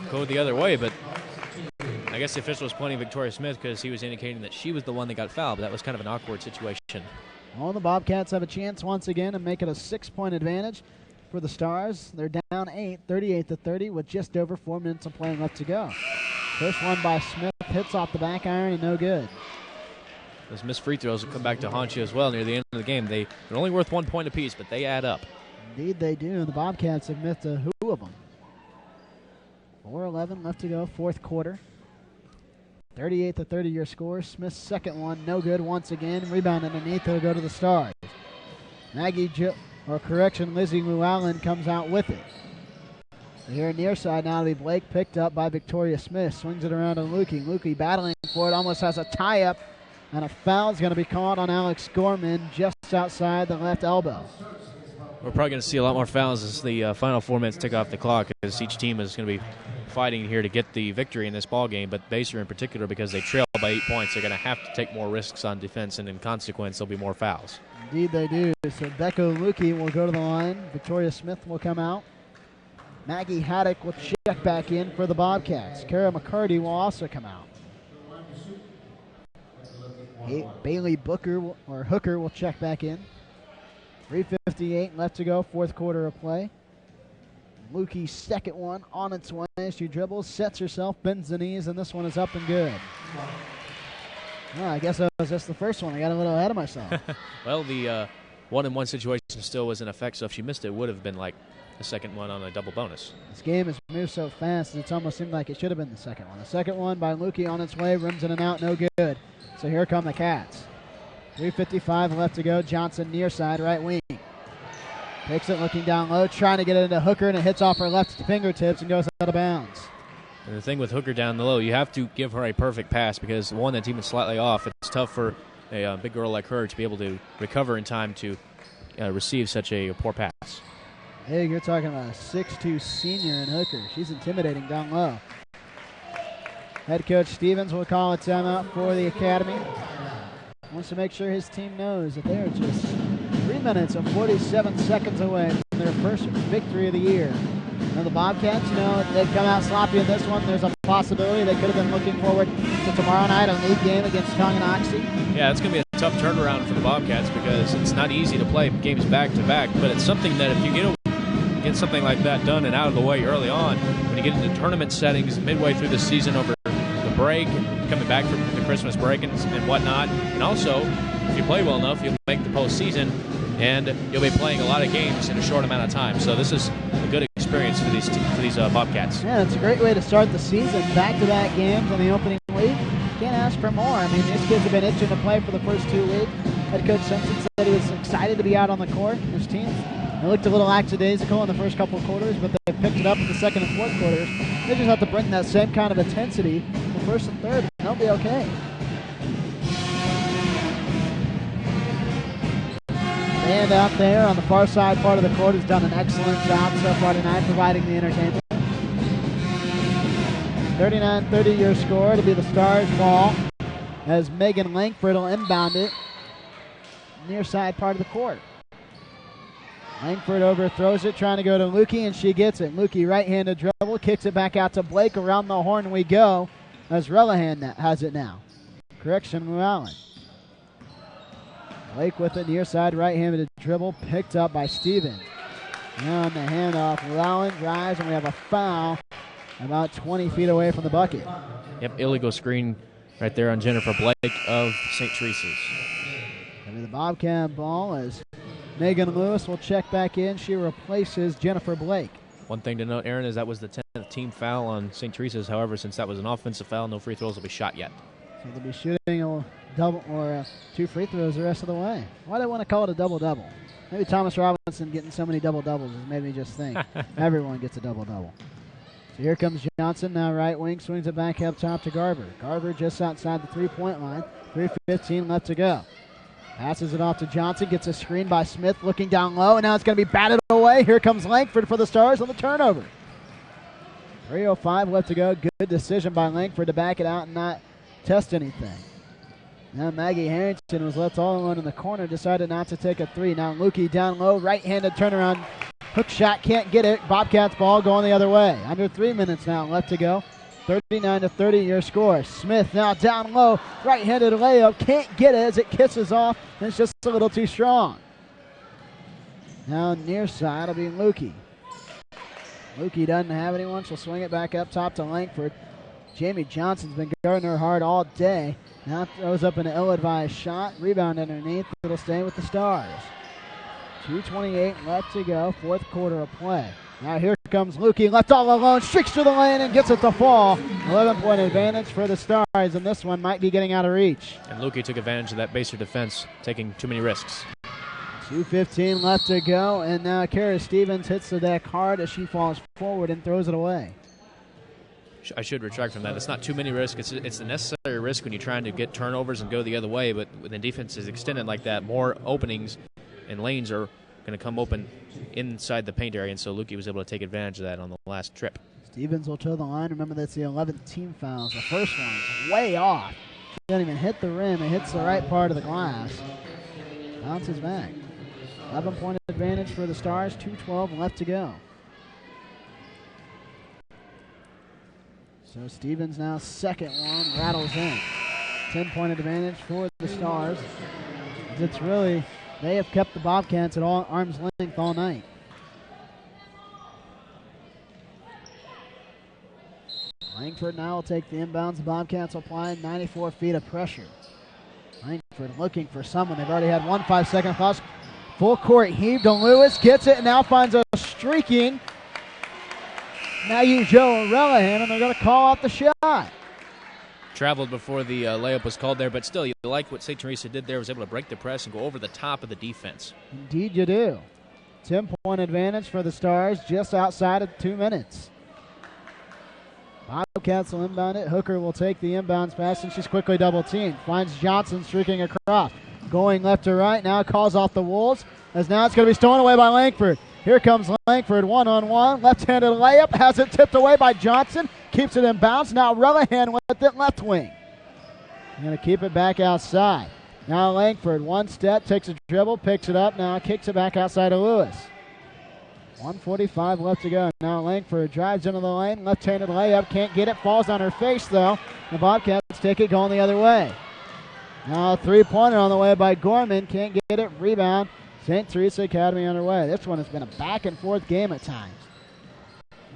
S3: go the other way, but I guess the official was pointing Victoria Smith because he was indicating that she was the one that got fouled, but that was kind of an awkward situation.
S2: Well, the Bobcats have a chance once again and make it a 6-point advantage for the Stars. They're down 8, 38-30, with just over 4 minutes of play left to go. First one by Smith hits off the back iron and no good.
S3: Those missed free throws will come back to haunt you as well near the end of the game. They're only worth 1 point apiece, but they add up.
S2: Indeed they do. The Bobcats have missed a who of them. 4:11 left to go, fourth quarter. 38-30 your score. Smith's second one, no good once again. Rebound underneath, it'll go to the Stars. Lizzie Llewellyn comes out with it. Here near side now to be Blake, picked up by Victoria Smith. Swings it around to Lukey. Lukey battling for it, almost has a tie-up, and a foul is going to be called on Alex Gorman just outside the left elbow.
S3: We're probably going to see a lot more fouls as the final 4 minutes tick off the clock, as each team is going to be fighting here to get the victory in this ball game, but Basehor in particular, because they trail by 8 points, they're going to have to take more risks on defense, and in consequence, there'll be more fouls.
S2: Indeed they do. So Becca Lukey will go to the line. Victoria Smith will come out. Maggie Haddock will check back in for the Bobcats. Kara McCarty will also come out. Bailey Hooker will check back in. 3:58 left to go, fourth quarter of play. Lukey's second one on its way. She dribbles, sets herself, bends the knees, and this one is up and good. Well, I guess that was just the first one. I got a little ahead of myself.
S3: Well, the one-and-one situation still was in effect, so if she missed it, it would have been like the second one on a double bonus.
S2: This game has moved so fast, it's almost seemed like it should have been the second one. The second one by Lukey on its way, rims in and out, no good. So here come the Cats. 3:55 left to go. Johnson near side, right wing. Picks it, looking down low, trying to get it into Hooker, and it hits off her left fingertips and goes out of bounds.
S3: And the thing with Hooker down low, you have to give her a perfect pass, because one that's even slightly off, it's tough for a big girl like her to be able to recover in time to receive such a poor pass.
S2: Hey, you're talking about a 6'2 senior in Hooker. She's intimidating down low. Head coach Stevens will call a timeout for the academy. Wants to make sure his team knows that they're just 3 minutes and 47 seconds away from their first victory of the year. Now the Bobcats, they've come out sloppy in this one. There's a possibility they could have been looking forward to tomorrow night, a league game against Tonganoxie.
S3: Yeah, it's going to be a tough turnaround for the Bobcats, because it's not easy to play games back-to-back, but it's something that if you get something like that done and out of the way early on, when you get into tournament settings midway through the season over the break, coming back from the Christmas break and whatnot, and also, if you play well enough, you'll make the postseason, and you'll be playing a lot of games in a short amount of time. So this is a good experience for these Bobcats.
S2: Yeah, it's a great way to start the season. Back-to-back games on the opening week. Can't ask for more. I mean, these kids have been itching to play for the first 2 weeks. Head coach Simpson said he was excited to be out on the court. His team, they looked a little lackadaisical in the first couple of quarters, but they picked it up in the second and fourth quarters. They just have to bring that same kind of intensity for first and third, and they'll be okay. And out there on the far side part of the court has done an excellent job so far tonight providing the entertainment. 39-30 your score to be the Stars' ball as Megan Langford will inbound it near side part of the court. Langford overthrows it, trying to go to Lukey, and she gets it. Lukey right-handed dribble, kicks it back out to Blake. Around the horn we go as Relihan has it now. Correction, Llewellyn. Blake with it near side, right-handed dribble, picked up by Stevens. Now on the handoff, Llewellyn drives, and we have a foul about 20 feet away from the bucket.
S3: Yep, illegal screen right there on Jennifer Blake of St. Teresa's.
S2: And the Bobcat ball as Megan Lewis will check back in. She replaces Jennifer Blake.
S3: One thing to note, Aaron, is that was the 10th team foul on St. Teresa's. However, since that was an offensive foul, no free throws will be shot yet.
S2: So they'll be shooting a double or 2 free throws the rest of the way. Why do they want to call it a double-double? Maybe Thomas Robinson getting so many double-doubles has made me just think everyone gets a double-double. So here comes Johnson, now right wing, swings it back up top to Garver. Garver just outside the three-point line, 3:15 left to go. Passes it off to Johnson, gets a screen by Smith, looking down low, and now it's going to be batted away. Here comes Langford for the Stars on the turnover. 3:05 left to go. Good decision by Langford to back it out and not test anything. Now Maggie Harrington was left all alone in the corner, decided not to take a three. Now Lukey down low, right-handed turnaround. Hook shot, can't get it. Bobcats ball going the other way. Under 3 minutes now left to go. 39-30 your score. Smith now down low, right-handed layup, can't get it as it kisses off, and it's just a little too strong. Now near side will be Lukey. Lukey doesn't have anyone. She'll swing it back up top to Langford. Jamie Johnson's been guarding her hard all day. Now throws up an ill-advised shot. Rebound underneath. It'll stay with the Stars. 2:28 left to go. Fourth quarter of play. Now here comes Lukey. Left all alone. Streaks to the lane and gets it to fall. 11-point advantage for the Stars, and this one might be getting out of reach.
S3: And Lukey took advantage of that Baser defense, taking too many risks.
S2: 2:15 left to go, and now Kara Stevens hits the deck hard as she falls forward and throws it away.
S3: I should retract from that. It's not too many risks. It's a necessary risk when you're trying to get turnovers and go the other way, but when the defense is extended like that, more openings and lanes are going to come open inside the paint area, and so Lukey was able to take advantage of that on the last trip.
S2: Stevens will toe the line. Remember, that's the 11th team fouls. The first one's way off. She doesn't even hit the rim. It hits the right part of the glass. Bounces back. 11-point advantage for the Stars. 2:12 left to go. So Stevens now second one, rattles in. 10-point advantage for the Stars. It's really, they have kept the Bobcats at arm's length all night. Langford now will take the inbounds. The Bobcats will apply 94 feet of pressure. Langford looking for someone. They've already had 1 5-second foul. Full court heave to Lewis. Gets it and now finds a streaking Maggie Jo Relihan, and they're going to call out the shot.
S3: Traveled before the layup was called there, but still, you like what St. Teresa did there, was able to break the press and go over the top of the defense.
S2: Indeed you do. 10-point advantage for the Stars just outside of 2 minutes. Bobcats will inbound it. Hooker will take the inbounds pass, and she's quickly double-teamed. Finds Johnson streaking across. Going left to right, now calls off the Wolves, as now it's going to be stolen away by Langford. Here comes Langford, one-on-one, left-handed layup, has it tipped away by Johnson, keeps it in bounds. Now Relihan with it left wing. Going to keep it back outside. Now Langford, one step, takes a dribble, picks it up, now kicks it back outside of Lewis. 1:45 left to go. Now Langford drives into the lane, left-handed layup, can't get it, falls on her face though. The Bobcats take it going the other way. Now a three-pointer on the way by Gorman, can't get it, rebound. St. Teresa Academy underway. This one has been a back-and-forth game at times.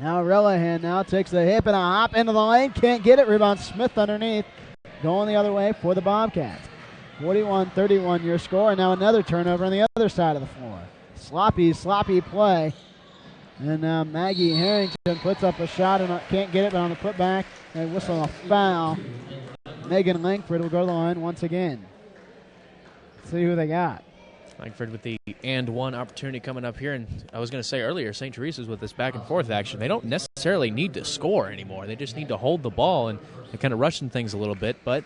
S2: Now Relihan now takes the hip and a hop into the lane. Can't get it. Rebound Smith underneath. Going the other way for the Bobcats. 41-31 your score. And now another turnover on the other side of the floor. Sloppy play. And now Maggie Harrington puts up a shot and can't get it, but on the putback, they whistle a foul. Megan Langford will go to the line once again. Let's see who they got.
S3: Langford with the and one opportunity coming up here. And I was going to say earlier, St. Teresa's with this back and forth action, they don't necessarily need to score anymore. They just need to hold the ball, and they're kind of rushing things a little bit. But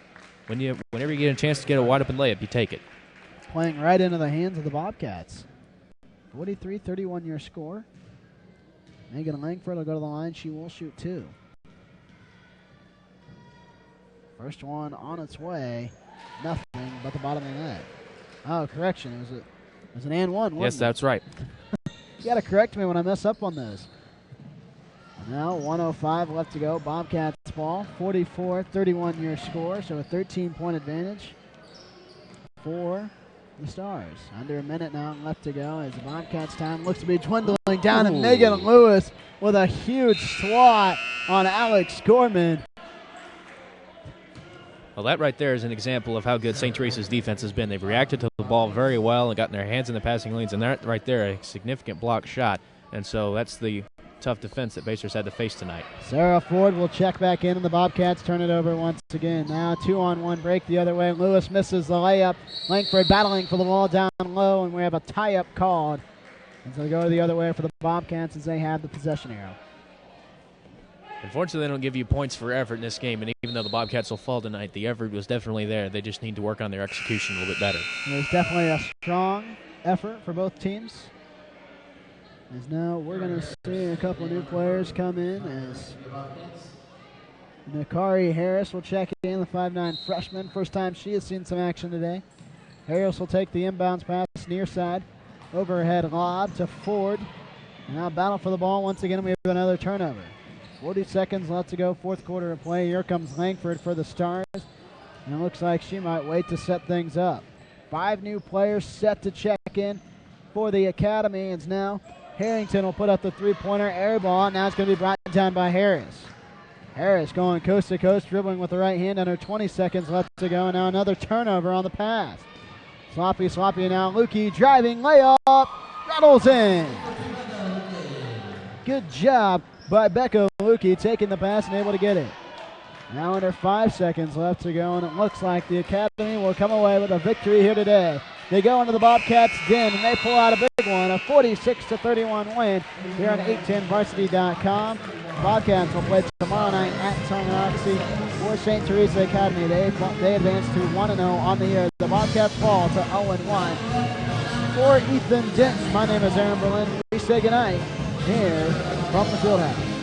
S3: whenever you get a chance to get a wide open layup, you take it.
S2: Playing right into the hands of the Bobcats. 43-31 your score. Megan Langford will go to the line. She will shoot two. First one on its way. Nothing but the bottom of the net. Oh, correction. It was an and one, wasn't
S3: Yes, that's right.
S2: You got to correct me when I mess up on those. Now 1:05 left to go. Bobcats ball. 44-31 your score, so a 13-point advantage for the Stars. Under a minute now left to go as the Bobcats' time looks to be dwindling down. And Megan Lewis with a huge swat on Alex Gorman.
S3: Well, that right there is an example of how good St. Teresa's defense has been. They've reacted to the ball very well and gotten their hands in the passing lanes, and that right there, a significant block shot. And so that's the tough defense that Basehor's had to face tonight.
S2: Sarah Ford will check back in, and the Bobcats turn it over once again. Now 2-on-1 break the other way. Lewis misses the layup. Langford battling for the ball down low, and we have a tie-up called. And so they go the other way for the Bobcats as they have the possession arrow.
S3: Unfortunately, they don't give you points for effort in this game, and even though the Bobcats will fall tonight, the effort was definitely there. They just need to work on their execution a little bit better.
S2: There's definitely a strong effort for both teams. As now we're going to see a couple new players come in as Nakari Harris will check in, the 5'9 freshman. First time she has seen some action today. Harris will take the inbounds pass near side. Overhead lob to Ford. Now battle for the ball once again. We have another turnover. 40 seconds left to go, fourth quarter of play. Here comes Langford for the Stars. And it looks like she might wait to set things up. 5 new players set to check in for the Academy. And now Harrington will put up the three-pointer air ball. Now it's going to be brought down by Harris. Harris going coast to coast, dribbling with the right hand under 20 seconds left to go. And now another turnover on the pass. Sloppy now. Lukey driving, layup, rattles in. Good job by Becca Lukey taking the pass and able to get it. Now under 5 seconds left to go, and it looks like the Academy will come away with a victory here today. They go into the Bobcats' den, and they pull out a big one, a 46-31 win here on 810varsity.com. Bobcats will play tomorrow night at Tonganoxie for St. Teresa Academy. They advance to 1-0 on the year. The Bobcats fall to 0-1. For Ethan Denton, my name is Aaron Berlin. We say goodnight here from the Fieldhouse.